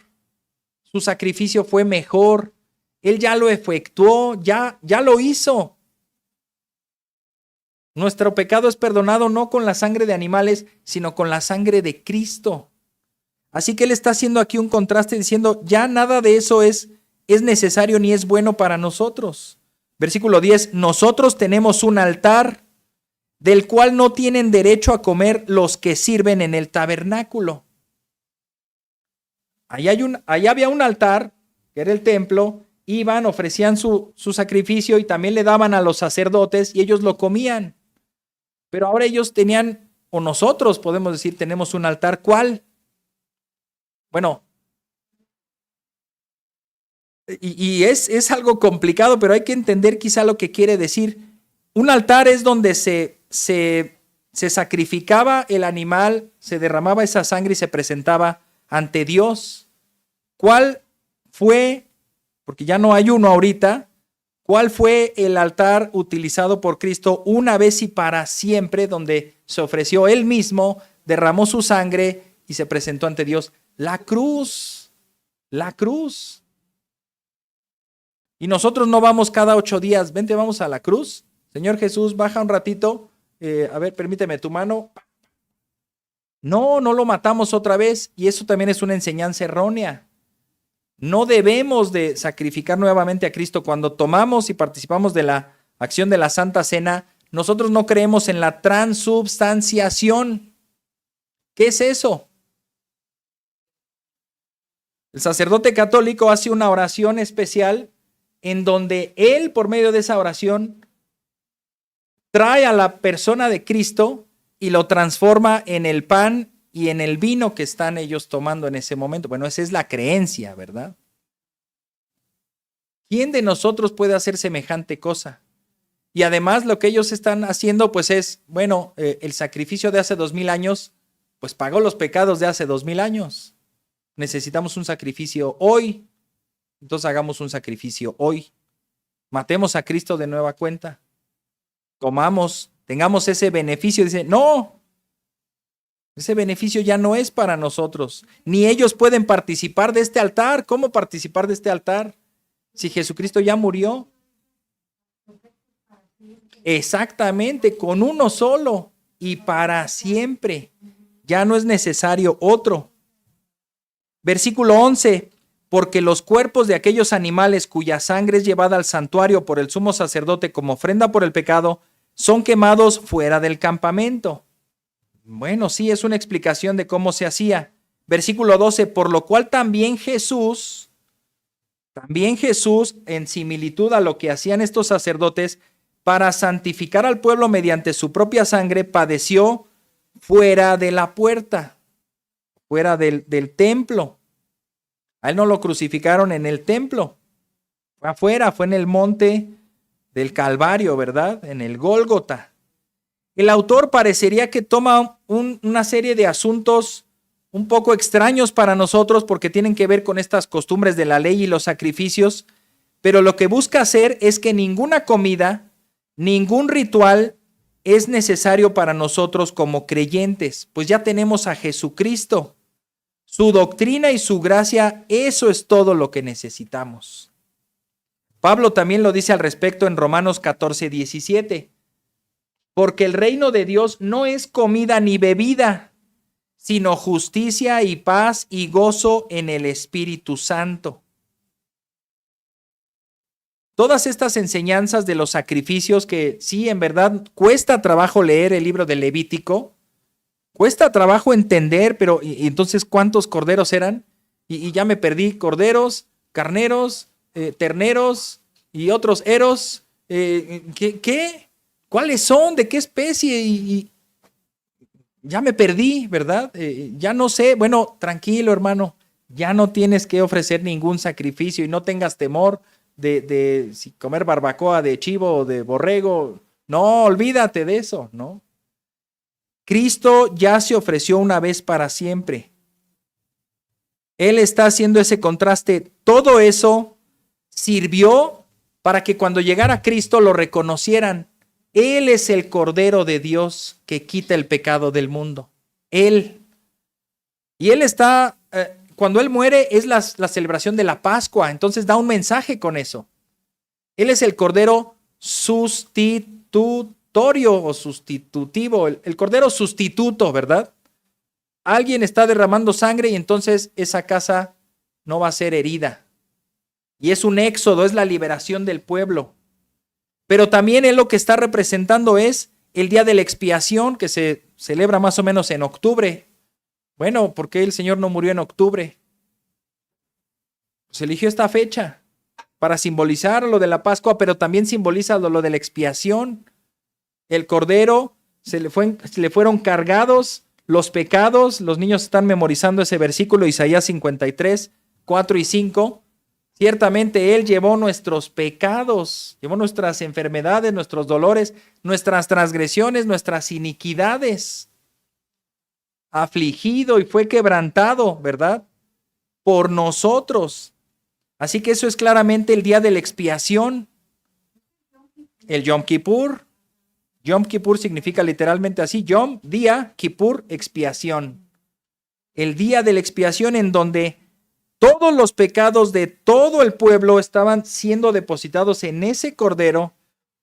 [SPEAKER 1] su sacrificio fue mejor, Él ya lo efectuó, ya lo hizo. Nuestro pecado es perdonado no con la sangre de animales, sino con la sangre de Cristo. Así que Él está haciendo aquí un contraste diciendo, ya nada de eso es necesario ni es bueno para nosotros. Versículo 10, nosotros tenemos un altar del cual no tienen derecho a comer los que sirven en el tabernáculo. Ahí había un altar que era el templo, iban, ofrecían su sacrificio y también le daban a los sacerdotes y ellos lo comían. Pero ahora ellos tenían, o nosotros podemos decir, tenemos un altar. ¿Cuál? Bueno, y es algo complicado, pero hay que entender quizá lo que quiere decir. Un altar es donde se sacrificaba el animal, se derramaba esa sangre y se presentaba ante Dios. ¿Cuál fue, porque ya no hay uno ahorita, cuál fue el altar utilizado por Cristo una vez y para siempre, donde se ofreció él mismo, derramó su sangre y se presentó ante Dios? La cruz, la cruz. Y nosotros no vamos cada 8 días, vente, vamos a la cruz. Señor Jesús, baja un ratito, a ver, permíteme tu mano. No, no lo matamos otra vez, y eso también es una enseñanza errónea. No debemos de sacrificar nuevamente a Cristo. Cuando tomamos y participamos de la acción de la Santa Cena, nosotros no creemos en la transubstanciación. ¿Qué es eso? El sacerdote católico hace una oración especial en donde él, por medio de esa oración, trae a la persona de Cristo y lo transforma en el pan y en el vino que están ellos tomando en ese momento. Bueno, esa es la creencia, ¿verdad? ¿Quién de nosotros puede hacer semejante cosa? Y además lo que ellos están haciendo pues es, bueno, el sacrificio de hace 2000 años, pues pagó los pecados de hace 2000 años. Necesitamos un sacrificio hoy, entonces hagamos un sacrificio hoy. Matemos a Cristo de nueva cuenta. Comamos, tengamos ese beneficio. Dice, no, ese beneficio ya no es para nosotros. Ni ellos pueden participar de este altar. ¿Cómo participar de este altar? Si Jesucristo ya murió. Exactamente, con uno solo y para siempre. Ya no es necesario otro. Versículo 11. Porque los cuerpos de aquellos animales cuya sangre es llevada al santuario por el sumo sacerdote como ofrenda por el pecado, son quemados fuera del campamento. Bueno, sí, es una explicación de cómo se hacía. Versículo 12, por lo cual también Jesús, en similitud a lo que hacían estos sacerdotes, para santificar al pueblo mediante su propia sangre, padeció fuera de la puerta, fuera del templo. A él no lo crucificaron en el templo, fue afuera, fue en el monte del Calvario, ¿verdad? En el Gólgota. El autor parecería que toma una serie de asuntos un poco extraños para nosotros porque tienen que ver con estas costumbres de la ley y los sacrificios, pero lo que busca hacer es que ninguna comida, ningún ritual es necesario para nosotros como creyentes, pues ya tenemos a Jesucristo. Su doctrina y su gracia, eso es todo lo que necesitamos. Pablo también lo dice al respecto en Romanos 14:17. Porque el reino de Dios no es comida ni bebida, sino justicia y paz y gozo en el Espíritu Santo. Todas estas enseñanzas de los sacrificios que sí, en verdad, cuesta trabajo leer el libro de Levítico, cuesta trabajo entender, pero ¿y entonces cuántos corderos eran? Y ya me perdí, corderos, carneros, terneros y otros eros. ¿Qué? ¿Cuáles son? ¿De qué especie? Y ya me perdí, ¿verdad? Ya no sé. Bueno, tranquilo, hermano, ya no tienes que ofrecer ningún sacrificio y no tengas temor de si comer barbacoa de chivo o de borrego. No, olvídate de eso, ¿no? Cristo ya se ofreció una vez para siempre. Él está haciendo ese contraste. Todo eso sirvió para que cuando llegara Cristo lo reconocieran. Él es el Cordero de Dios que quita el pecado del mundo. Él. Y Él está, cuando Él muere es la celebración de la Pascua. Entonces da un mensaje con eso. Él es el Cordero sustitutorio o sustitutivo, el Cordero sustituto, ¿verdad? Alguien está derramando sangre y entonces esa casa no va a ser herida. Y es un éxodo, es la liberación del pueblo. Pero también él lo que está representando es el día de la expiación que se celebra más o menos en octubre. Bueno, ¿por qué el Señor no murió en octubre? Se eligió esta fecha para simbolizar lo de la Pascua, pero también simboliza lo de la expiación. El Cordero se le fueron cargados los pecados. Los niños están memorizando ese versículo, Isaías 53, 4 y 5. Ciertamente Él llevó nuestros pecados, llevó nuestras enfermedades, nuestros dolores, nuestras transgresiones, nuestras iniquidades. Afligido y fue quebrantado, ¿verdad? Por nosotros. Así que eso es claramente el día de la expiación. El Yom Kippur. Yom Kippur significa literalmente así, Yom, día, Kippur, expiación. El día de la expiación en donde todos los pecados de todo el pueblo estaban siendo depositados en ese cordero.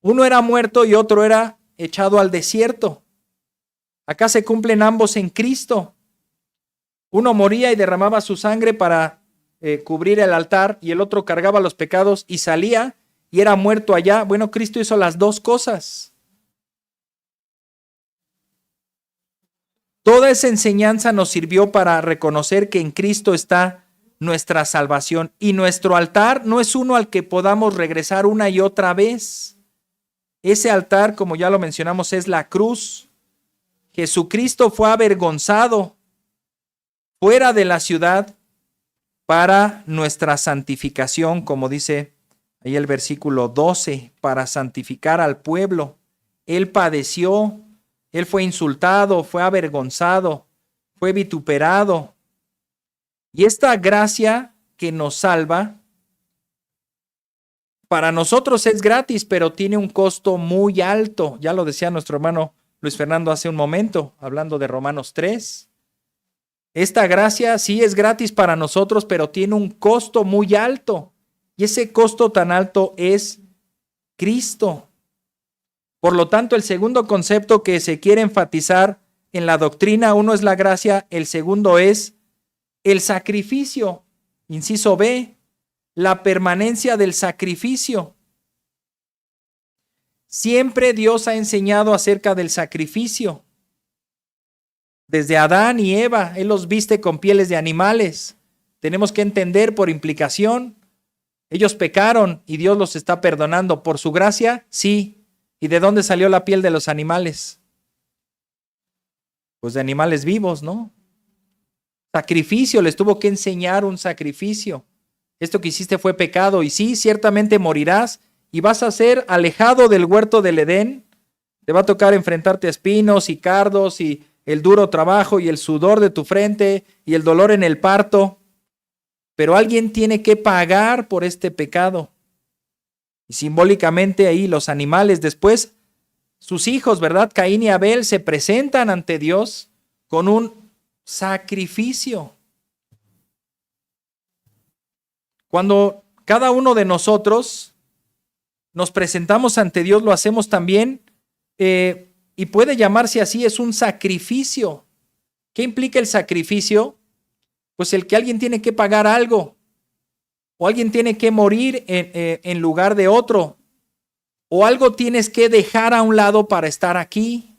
[SPEAKER 1] Uno era muerto y otro era echado al desierto. Acá se cumplen ambos en Cristo. Uno moría y derramaba su sangre para cubrir el altar, y el otro cargaba los pecados y salía y era muerto allá. Bueno, Cristo hizo las dos cosas. Toda esa enseñanza nos sirvió para reconocer que en Cristo está nuestra salvación, y nuestro altar no es uno al que podamos regresar una y otra vez. Ese altar, como ya lo mencionamos, es la cruz. Jesucristo fue avergonzado fuera de la ciudad para nuestra santificación, como dice ahí el versículo 12, para santificar al pueblo. Él padeció, Él fue insultado, fue avergonzado, fue vituperado. Y esta gracia que nos salva, para nosotros es gratis, pero tiene un costo muy alto. Ya lo decía nuestro hermano Luis Fernando hace un momento, hablando de Romanos 3. Esta gracia sí es gratis para nosotros, pero tiene un costo muy alto. Y ese costo tan alto es Cristo. Por lo tanto, el segundo concepto que se quiere enfatizar en la doctrina, uno es la gracia, el segundo es el sacrificio. Inciso B, la permanencia del sacrificio. Siempre Dios ha enseñado acerca del sacrificio. Desde Adán y Eva, Él los viste con pieles de animales. Tenemos que entender por implicación, ellos pecaron y Dios los está perdonando. ¿Por su gracia? Sí. ¿Y de dónde salió la piel de los animales? Pues de animales vivos, ¿no? Sacrificio, les tuvo que enseñar un sacrificio. Esto que hiciste fue pecado, y sí, ciertamente morirás y vas a ser alejado del huerto del Edén. Te va a tocar enfrentarte a espinos y cardos y el duro trabajo y el sudor de tu frente y el dolor en el parto. Pero alguien tiene que pagar por este pecado. Y simbólicamente ahí los animales, después sus hijos, ¿verdad? Caín y Abel se presentan ante Dios con un sacrificio. Cuando cada uno de nosotros nos presentamos ante Dios, lo hacemos también, y puede llamarse así, es un sacrificio. ¿Qué implica el sacrificio? Pues el que alguien tiene que pagar algo, o alguien tiene que morir en lugar de otro, o algo tienes que dejar a un lado para estar aquí.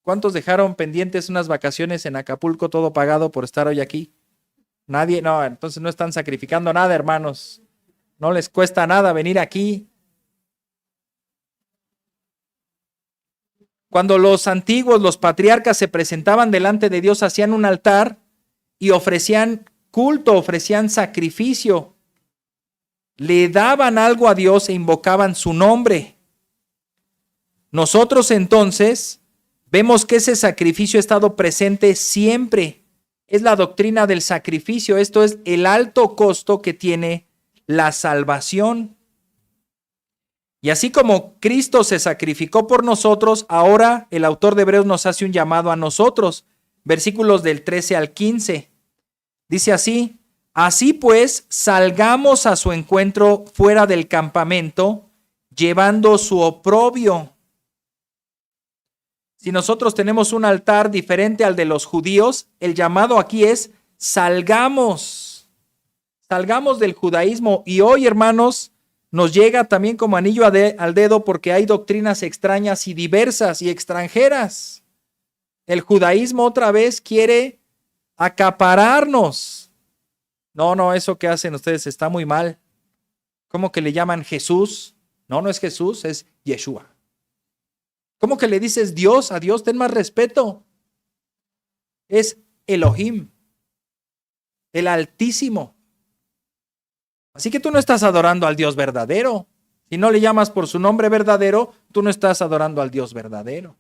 [SPEAKER 1] ¿Cuántos dejaron pendientes unas vacaciones en Acapulco, todo pagado por estar hoy aquí? Nadie, no, entonces no están sacrificando nada, hermanos. No les cuesta nada venir aquí. Cuando los antiguos, los patriarcas se presentaban delante de Dios, hacían un altar y ofrecían culto, ofrecían sacrificio. Le daban algo a Dios e invocaban su nombre. Nosotros entonces vemos que ese sacrificio ha estado presente siempre. Es la doctrina del sacrificio. Esto es el alto costo que tiene la salvación. Y así como Cristo se sacrificó por nosotros, ahora el autor de Hebreos nos hace un llamado a nosotros. Versículos del 13 al 15. Dice así: así pues, salgamos a su encuentro fuera del campamento, llevando su oprobio. Si nosotros tenemos un altar diferente al de los judíos, el llamado aquí es salgamos del judaísmo. Y hoy, hermanos, nos llega también como anillo al dedo, porque hay doctrinas extrañas y diversas y extranjeras. El judaísmo otra vez quiere acapararnos No, eso que hacen ustedes está muy mal. ¿Cómo que le llaman Jesús? No es Jesús, es Yeshua. ¿Cómo que le dices Dios? A Dios ten más respeto. Es Elohim, el Altísimo. Así que tú no estás adorando al Dios verdadero. Si no le llamas por su nombre verdadero, tú no estás adorando al Dios verdadero.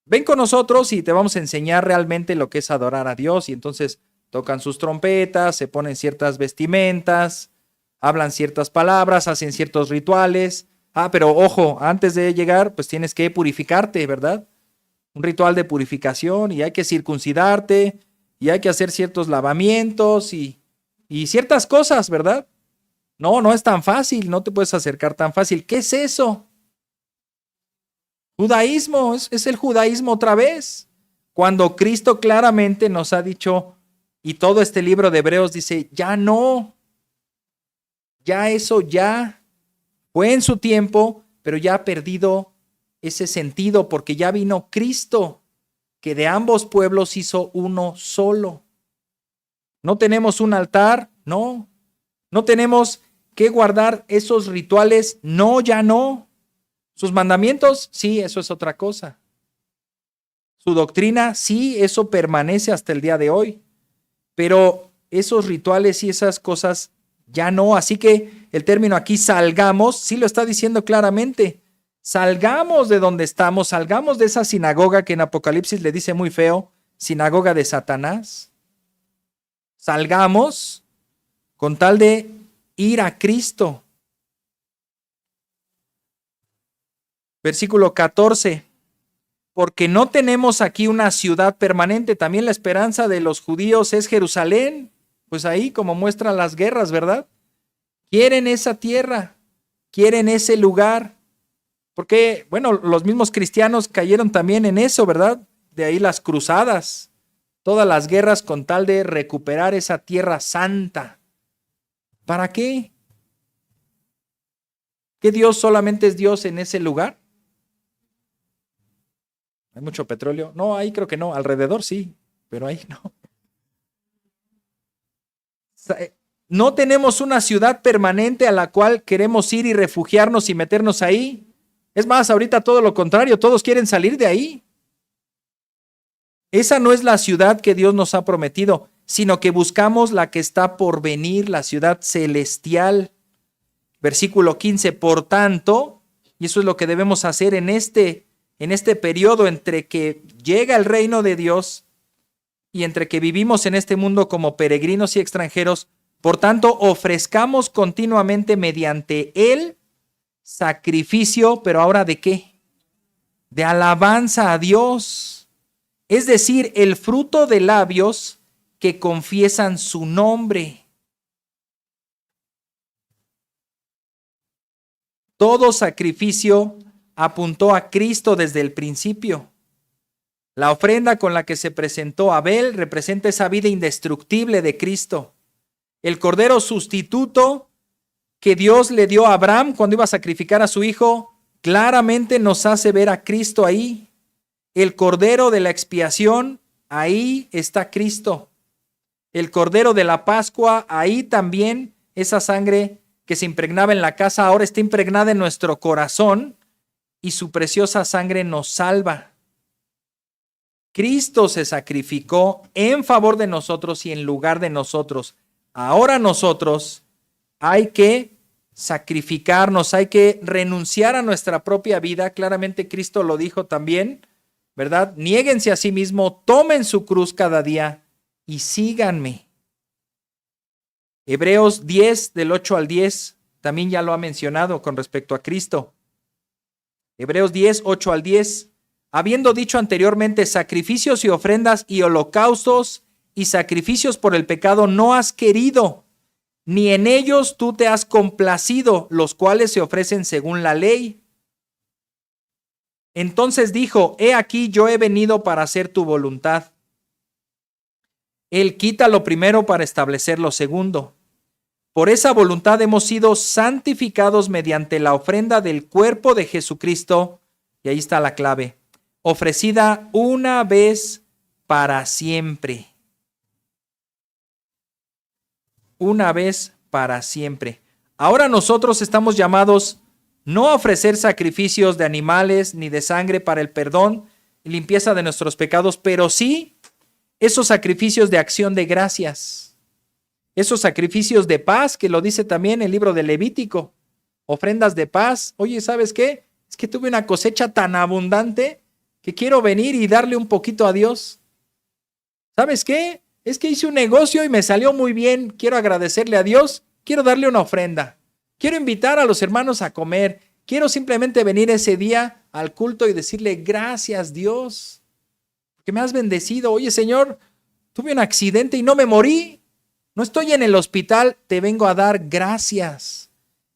[SPEAKER 1] Ven con nosotros y te vamos a enseñar realmente lo que es adorar a Dios. Y entonces tocan sus trompetas, se ponen ciertas vestimentas, hablan ciertas palabras, hacen ciertos rituales. Pero ojo, antes de llegar, pues tienes que purificarte, ¿verdad? Un ritual de purificación y hay que circuncidarte y hay que hacer ciertos lavamientos y ciertas cosas, ¿verdad? No es tan fácil, no te puedes acercar tan fácil. ¿Qué es eso? Judaísmo, es el judaísmo otra vez. Cuando Cristo claramente nos ha dicho, y todo este libro de Hebreos dice, ya no, ya eso ya fue en su tiempo, pero ya ha perdido ese sentido porque ya vino Cristo, que de ambos pueblos hizo uno solo. No tenemos un altar, no tenemos que guardar esos rituales, no, ya no. Sus mandamientos, sí, eso es otra cosa. Su doctrina, sí, eso permanece hasta el día de hoy. Pero esos rituales y esas cosas ya no. Así que el término aquí salgamos, sí lo está diciendo claramente. Salgamos de donde estamos, salgamos de esa sinagoga que en Apocalipsis le dice muy feo, sinagoga de Satanás. Salgamos con tal de ir a Cristo. Versículo 14. Porque no tenemos aquí una ciudad permanente. También la esperanza de los judíos es Jerusalén. Pues ahí como muestran las guerras, ¿verdad? Quieren esa tierra, quieren ese lugar. Porque, bueno, los mismos cristianos cayeron también en eso, ¿verdad? De ahí las cruzadas, todas las guerras con tal de recuperar esa tierra santa. ¿Para qué? ¿Que Dios solamente es Dios en ese lugar? ¿Hay mucho petróleo? No, ahí creo que no, alrededor sí, pero ahí no. No tenemos una ciudad permanente a la cual queremos ir y refugiarnos y meternos ahí. Es más, ahorita todo lo contrario, todos quieren salir de ahí. Esa no es la ciudad que Dios nos ha prometido, sino que buscamos la que está por venir, la ciudad celestial. Versículo 15, por tanto, y eso es lo que debemos hacer en este periodo entre que llega el reino de Dios y entre que vivimos en este mundo como peregrinos y extranjeros, por tanto, ofrezcamos continuamente mediante él sacrificio, pero ahora ¿de qué? De alabanza a Dios. Es decir, el fruto de labios que confiesan su nombre. Todo sacrificio apuntó a Cristo desde el principio. La ofrenda con la que se presentó Abel representa esa vida indestructible de Cristo. El cordero sustituto que Dios le dio a Abraham cuando iba a sacrificar a su hijo, claramente nos hace ver a Cristo ahí. El cordero de la expiación, ahí está Cristo. El cordero de la Pascua, ahí también esa sangre que se impregnaba en la casa, ahora está impregnada en nuestro corazón y su preciosa sangre nos salva. Cristo se sacrificó en favor de nosotros y en lugar de nosotros. Ahora nosotros hay que sacrificarnos, hay que renunciar a nuestra propia vida. Claramente Cristo lo dijo también, ¿verdad? Niéguense a sí mismo, tomen su cruz cada día y síganme. Hebreos 10, del 8 al 10, también ya lo ha mencionado con respecto a Cristo. Hebreos 10, 8 al 10. Habiendo dicho anteriormente, sacrificios y ofrendas y holocaustos y sacrificios por el pecado no has querido, ni en ellos tú te has complacido, los cuales se ofrecen según la ley. Entonces dijo, he aquí yo he venido para hacer tu voluntad. Él quita lo primero para establecer lo segundo. Por esa voluntad hemos sido santificados mediante la ofrenda del cuerpo de Jesucristo, y ahí está la clave, ofrecida una vez para siempre. una vez para siempre. Ahora nosotros estamos llamados no a ofrecer sacrificios de animales ni de sangre para el perdón y limpieza de nuestros pecados, pero sí esos sacrificios de acción de gracias, esos sacrificios de paz, que lo dice también el libro de Levítico, ofrendas de paz. Oye, ¿sabes qué? Es que tuve una cosecha tan abundante que quiero venir y darle un poquito a Dios. ¿Sabes qué? Es que hice un negocio y me salió muy bien, quiero agradecerle a Dios, quiero darle una ofrenda, quiero invitar a los hermanos a comer, quiero simplemente venir ese día al culto y decirle gracias Dios, porque me has bendecido. Oye Señor, tuve un accidente y no me morí, no estoy en el hospital, te vengo a dar gracias.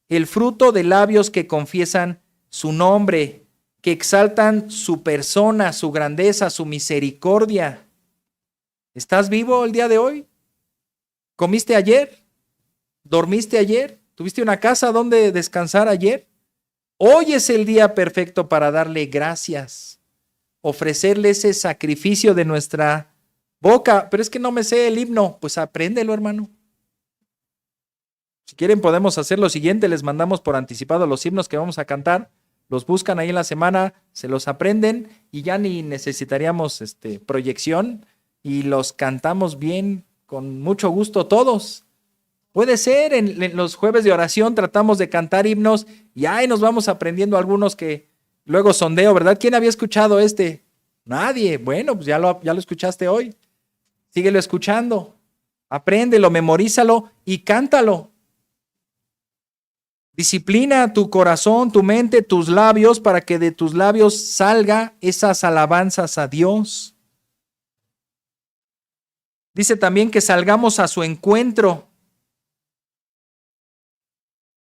[SPEAKER 1] El fruto de labios que confiesan su nombre, que exaltan su persona, su grandeza, su misericordia. ¿Estás vivo el día de hoy? ¿Comiste ayer? ¿Dormiste ayer? ¿Tuviste una casa donde descansar ayer? Hoy es el día perfecto para darle gracias, ofrecerle ese sacrificio de nuestra boca. Pero es que no me sé el himno. Pues apréndelo, hermano. Si quieren podemos hacer lo siguiente, les mandamos por anticipado los himnos que vamos a cantar, los buscan ahí en la semana, se los aprenden y ya ni necesitaríamos proyección y los cantamos bien, con mucho gusto todos. Puede ser, en los jueves de oración tratamos de cantar himnos y ahí nos vamos aprendiendo algunos que luego sondeo, ¿verdad? ¿Quién había escuchado este? Nadie. Bueno, pues ya lo escuchaste hoy. Síguelo escuchando, apréndelo, memorízalo y cántalo. Disciplina tu corazón, tu mente, tus labios para que de tus labios salga esas alabanzas a Dios. Dice también que salgamos a su encuentro,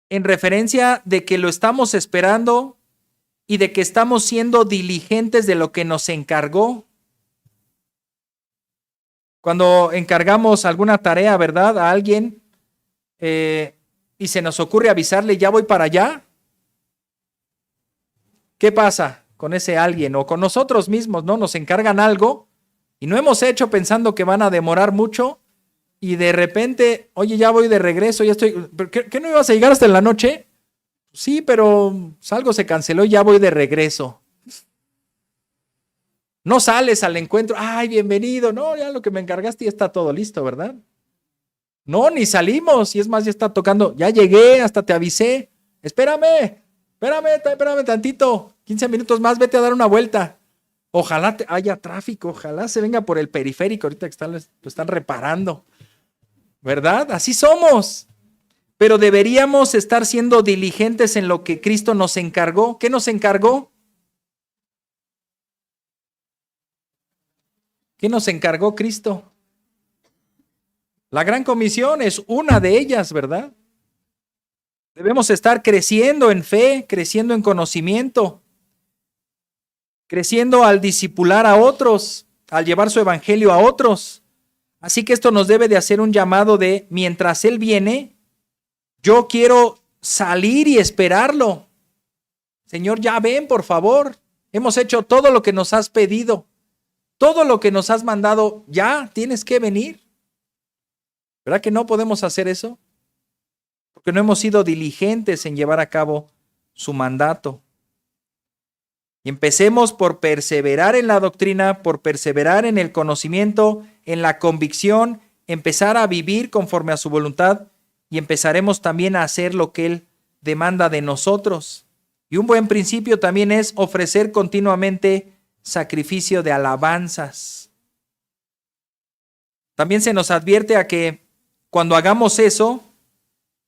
[SPEAKER 1] en referencia de que lo estamos esperando y de que estamos siendo diligentes de lo que nos encargó. Cuando encargamos alguna tarea, ¿verdad?, a alguien y se nos ocurre avisarle, ya voy para allá. ¿Qué pasa con ese alguien o con nosotros mismos, no? Nos encargan algo y no hemos hecho pensando que van a demorar mucho y de repente, oye, ya voy de regreso, ya estoy. ¿Qué no ibas a llegar hasta en la noche? Sí, pero algo se canceló y ya voy de regreso. No sales al encuentro, ay, bienvenido, no, ya lo que me encargaste ya está todo listo, ¿verdad? No, ni salimos, y es más, ya está tocando, ya llegué, hasta te avisé, espérame tantito, 15 minutos más, vete a dar una vuelta. Ojalá haya tráfico, ojalá se venga por el periférico, ahorita que lo están reparando, ¿verdad? Así somos, pero deberíamos estar siendo diligentes en lo que Cristo nos encargó. ¿Qué nos encargó? ¿Qué nos encargó Cristo? La gran comisión es una de ellas, ¿verdad? Debemos estar creciendo en fe, creciendo en conocimiento, creciendo al discipular a otros, al llevar su evangelio a otros. Así que esto nos debe de hacer un llamado de, mientras Él viene, yo quiero salir y esperarlo. Señor, ya ven, por favor. Hemos hecho todo lo que nos has pedido. Todo lo que nos has mandado, ya tienes que venir. ¿Verdad que no podemos hacer eso? Porque no hemos sido diligentes en llevar a cabo su mandato. Y empecemos por perseverar en la doctrina, por perseverar en el conocimiento, en la convicción, empezar a vivir conforme a su voluntad y empezaremos también a hacer lo que Él demanda de nosotros. Y un buen principio también es ofrecer continuamente sacrificio de alabanzas. También se nos advierte a que cuando hagamos eso,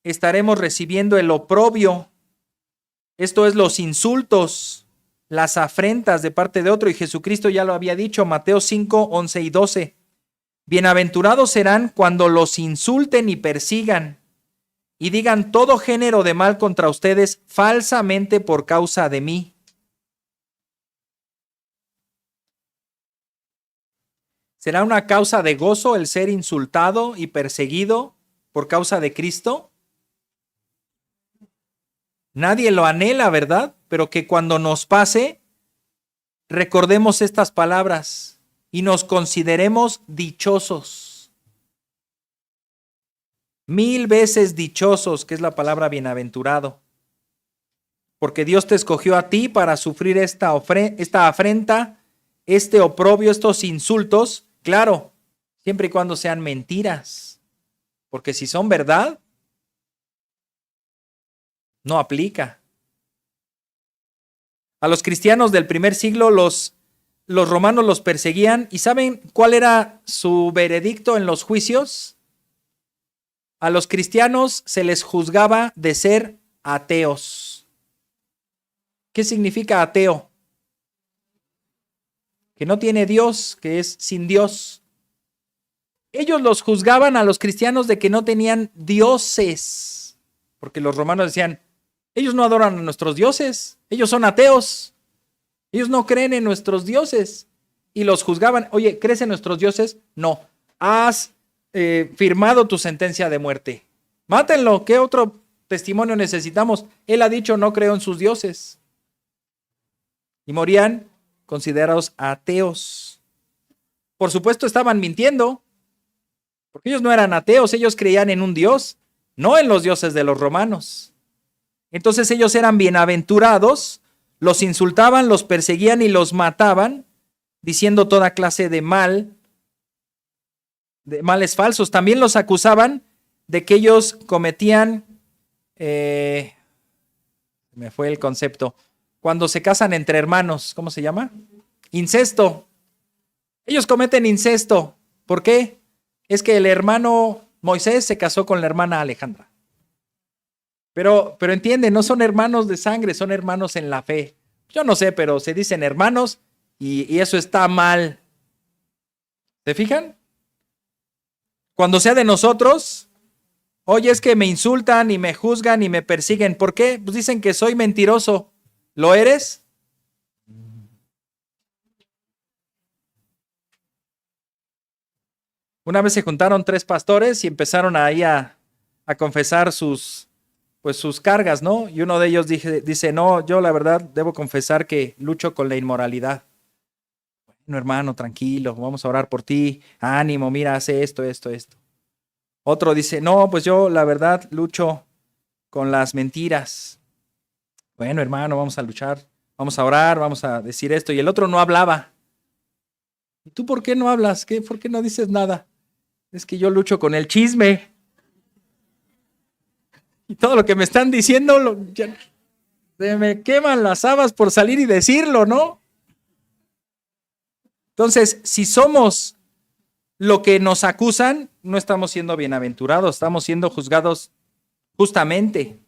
[SPEAKER 1] estaremos recibiendo el oprobio, esto es los insultos, las afrentas de parte de otro, y Jesucristo ya lo había dicho, Mateo 5, 11 y 12. Bienaventurados serán cuando los insulten y persigan y digan todo género de mal contra ustedes falsamente por causa de mí. ¿Será una causa de gozo el ser insultado y perseguido por causa de Cristo? Nadie lo anhela, ¿verdad? Pero que cuando nos pase, recordemos estas palabras y nos consideremos dichosos. 1000 veces dichosos, que es la palabra bienaventurado, porque Dios te escogió a ti para sufrir esta afrenta, este oprobio, estos insultos, claro, siempre y cuando sean mentiras, porque si son verdad, no aplica. A los cristianos del primer siglo los romanos los perseguían, ¿y saben cuál era su veredicto en los juicios? A los cristianos se les juzgaba de ser ateos. ¿Qué significa ateo? Que no tiene Dios, que es sin Dios. Ellos los juzgaban a los cristianos de que no tenían dioses, porque los romanos decían, ellos no adoran a nuestros dioses, ellos son ateos, ellos no creen en nuestros dioses. Y los juzgaban, oye, ¿crees en nuestros dioses? No, has firmado tu sentencia de muerte. Mátenlo, ¿qué otro testimonio necesitamos? Él ha dicho, no creo en sus dioses. Y morían considerados ateos. Por supuesto estaban mintiendo, porque ellos no eran ateos, ellos creían en un Dios, no en los dioses de los romanos. Entonces ellos eran bienaventurados, los insultaban, los perseguían y los mataban, diciendo toda clase de males falsos. También los acusaban de que ellos cometían, me fue el concepto, cuando se casan entre hermanos, ¿cómo se llama? Incesto. Ellos cometen incesto. ¿Por qué? Es que el hermano Moisés se casó con la hermana Alejandra. Pero entiende, no son hermanos de sangre, son hermanos en la fe. Yo no sé, pero se dicen hermanos y eso está mal. ¿Se fijan? Cuando sea de nosotros, oye, es que me insultan y me juzgan y me persiguen. ¿Por qué? Pues dicen que soy mentiroso. ¿Lo eres? Una vez se juntaron 3 pastores y empezaron ahí a confesar sus cargas, ¿no? Y uno de ellos dice, no, yo la verdad debo confesar que lucho con la inmoralidad. Bueno, hermano, tranquilo, vamos a orar por ti, ánimo, mira, hace esto. Otro dice, no, pues yo la verdad lucho con las mentiras. Bueno, hermano, vamos a luchar, vamos a orar, vamos a decir esto. Y el otro no hablaba. ¿Y tú por qué no hablas? ¿Por qué no dices nada? Es que yo lucho con el chisme. Y todo lo que me están diciendo, se me queman las habas por salir y decirlo, ¿no? Entonces, si somos lo que nos acusan, no estamos siendo bienaventurados, estamos siendo juzgados justamente.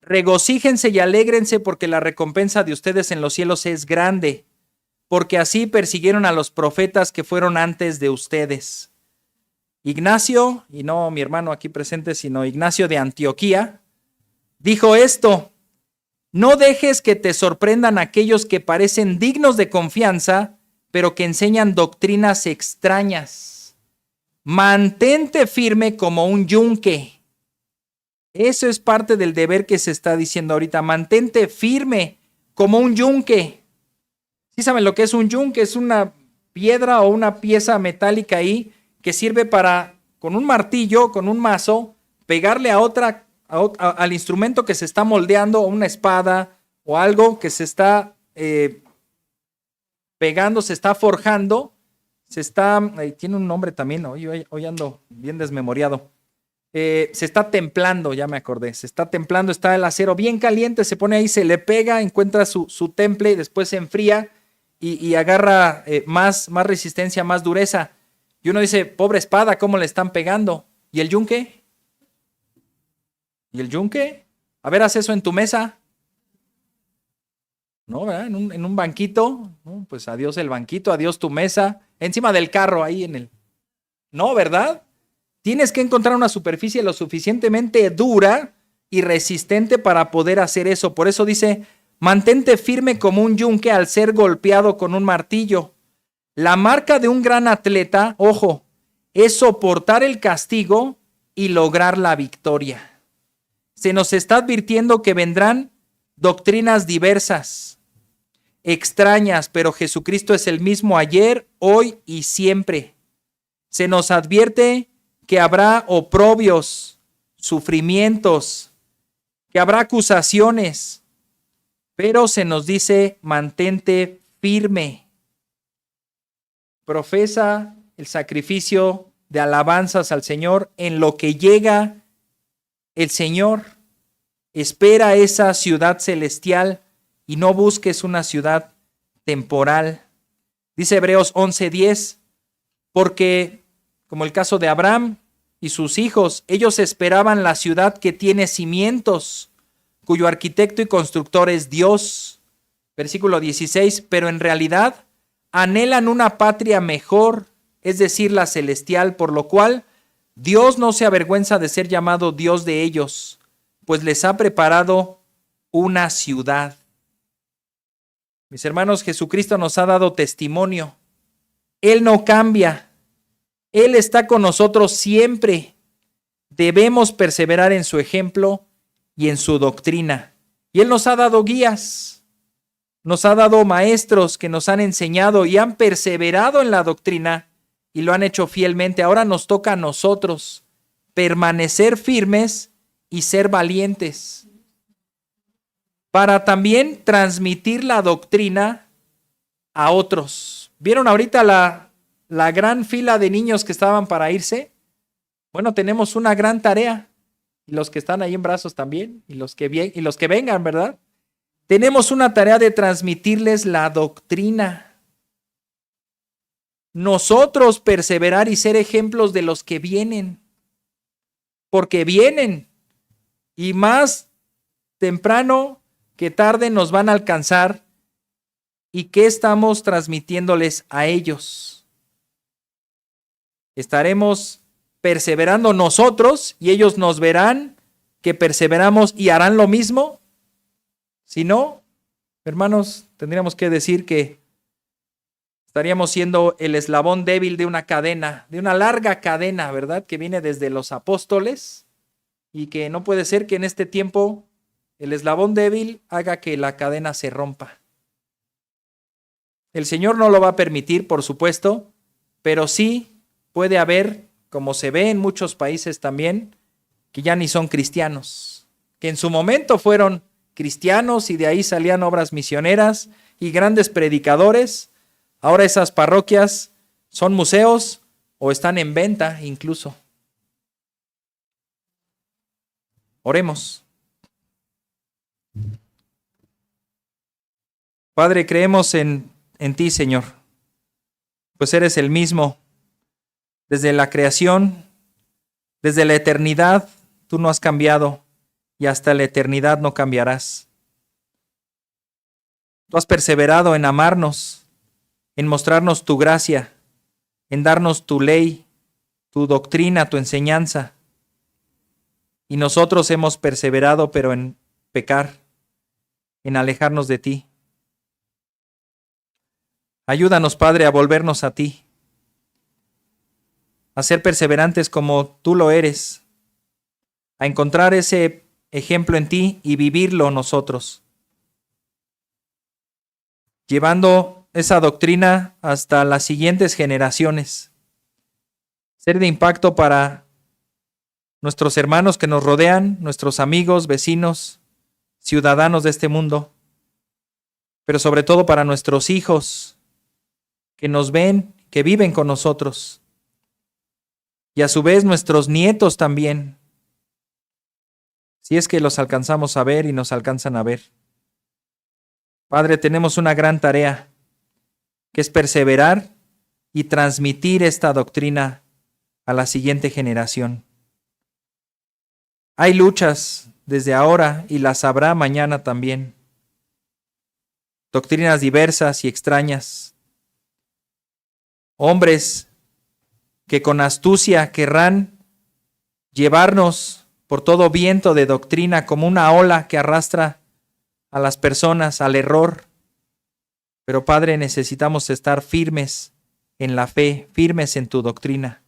[SPEAKER 1] Regocíjense y alégrense porque la recompensa de ustedes en los cielos es grande, porque así persiguieron a los profetas que fueron antes de ustedes. Ignacio, y no mi hermano aquí presente, sino Ignacio de Antioquía, dijo esto: no dejes que te sorprendan aquellos que parecen dignos de confianza, pero que enseñan doctrinas extrañas. Mantente firme como un yunque. Eso es parte del deber que se está diciendo ahorita. Mantente firme como un yunque. ¿Sí saben lo que es un yunque? Es una piedra o una pieza metálica ahí que sirve para, con un martillo, con un mazo, pegarle al instrumento que se está moldeando, o una espada o algo que se está pegando, se está forjando, tiene un nombre también, hoy ando bien desmemoriado. Se está templando, ya me acordé, se está templando, está el acero bien caliente, se pone ahí, se le pega, encuentra su temple y después se enfría y agarra más resistencia, más dureza. Y uno dice, pobre espada, ¿cómo le están pegando? ¿Y el yunque? ¿Y el yunque? A ver, haz eso en tu mesa. ¿No? ¿Verdad? En un banquito, ¿no? Pues adiós el banquito, adiós tu mesa, encima del carro ahí en el... No, ¿verdad? Tienes que encontrar una superficie lo suficientemente dura y resistente para poder hacer eso. Por eso dice, mantente firme como un yunque al ser golpeado con un martillo. La marca de un gran atleta, ojo, es soportar el castigo y lograr la victoria. Se nos está advirtiendo que vendrán doctrinas diversas, extrañas, pero Jesucristo es el mismo ayer, hoy y siempre. Se nos advierte que habrá oprobios, sufrimientos, que habrá acusaciones, pero se nos dice, mantente firme. Profesa el sacrificio de alabanzas al Señor en lo que llega el Señor. Espera esa ciudad celestial y no busques una ciudad temporal. Dice Hebreos 11:10, porque como el caso de Abraham y sus hijos, ellos esperaban la ciudad que tiene cimientos, cuyo arquitecto y constructor es Dios. Versículo 16, pero en realidad anhelan una patria mejor, es decir, la celestial, por lo cual Dios no se avergüenza de ser llamado Dios de ellos, pues les ha preparado una ciudad. Mis hermanos, Jesucristo nos ha dado testimonio. Él no cambia. Él está con nosotros siempre. Debemos perseverar en su ejemplo y en su doctrina. Y Él nos ha dado guías. Nos ha dado maestros que nos han enseñado y han perseverado en la doctrina y lo han hecho fielmente. Ahora nos toca a nosotros permanecer firmes y ser valientes para también transmitir la doctrina a otros. ¿Vieron ahorita la gran fila de niños que estaban para irse? Bueno, tenemos una gran tarea. Y los que están ahí en brazos también, y los que vengan, ¿verdad? Tenemos una tarea de transmitirles la doctrina. Nosotros perseverar y ser ejemplos de los que vienen. Porque vienen. Y más temprano que tarde nos van a alcanzar. ¿Y qué estamos transmitiéndoles a ellos? Estaremos perseverando nosotros y ellos nos verán que perseveramos y harán lo mismo. Si no, hermanos, tendríamos que decir que estaríamos siendo el eslabón débil de una cadena, de una larga cadena, ¿verdad? Que viene desde los apóstoles y que no puede ser que en este tiempo el eslabón débil haga que la cadena se rompa. El Señor no lo va a permitir, por supuesto, pero sí puede haber, como se ve en muchos países también, que ya ni son cristianos, que en su momento fueron cristianos y de ahí salían obras misioneras y grandes predicadores. Ahora esas parroquias son museos o están en venta incluso. Oremos. Padre, creemos en ti, Señor, pues eres el mismo. Desde la creación, desde la eternidad, tú no has cambiado y hasta la eternidad no cambiarás. Tú has perseverado en amarnos, en mostrarnos tu gracia, en darnos tu ley, tu doctrina, tu enseñanza. Y nosotros hemos perseverado, pero en pecar, en alejarnos de ti. Ayúdanos, Padre, a volvernos a ti, a ser perseverantes como tú lo eres, a encontrar ese ejemplo en ti y vivirlo nosotros, llevando esa doctrina hasta las siguientes generaciones, ser de impacto para nuestros hermanos que nos rodean, nuestros amigos, vecinos, ciudadanos de este mundo, pero sobre todo para nuestros hijos que nos ven, que viven con nosotros. Y a su vez nuestros nietos también, si es que los alcanzamos a ver y nos alcanzan a ver. Padre, tenemos una gran tarea, que es perseverar y transmitir esta doctrina a la siguiente generación. Hay luchas desde ahora y las habrá mañana también. Doctrinas diversas y extrañas. Hombres que con astucia querrán llevarnos por todo viento de doctrina como una ola que arrastra a las personas al error. Pero Padre, necesitamos estar firmes en la fe, firmes en tu doctrina.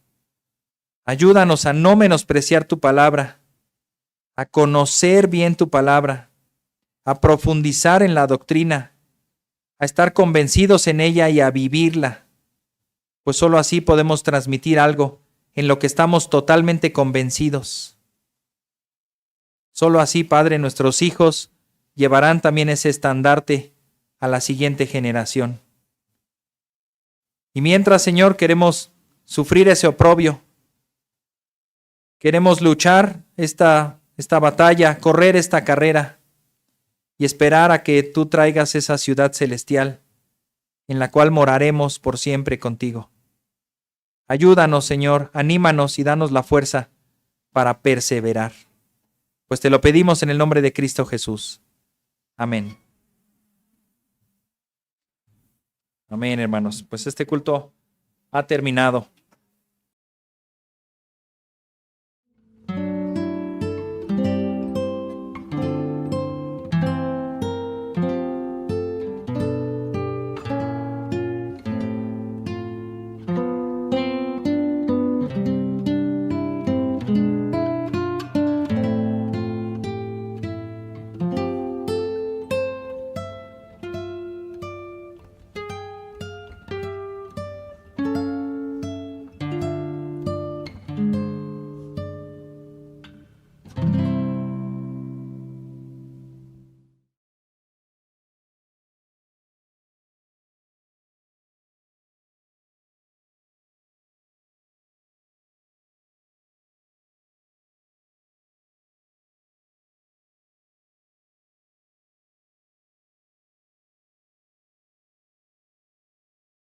[SPEAKER 1] Ayúdanos a no menospreciar tu palabra, a conocer bien tu palabra, a profundizar en la doctrina, a estar convencidos en ella y a vivirla. Pues solo así podemos transmitir algo en lo que estamos totalmente convencidos. Solo así, Padre, nuestros hijos llevarán también ese estandarte a la siguiente generación. Y mientras, Señor, queremos sufrir ese oprobio, queremos luchar esta batalla, correr esta carrera y esperar a que tú traigas esa ciudad celestial en la cual moraremos por siempre contigo. Ayúdanos, Señor, anímanos y danos la fuerza para perseverar. Pues te lo pedimos en el nombre de Cristo Jesús. Amén. Amén, hermanos. Pues este culto ha terminado.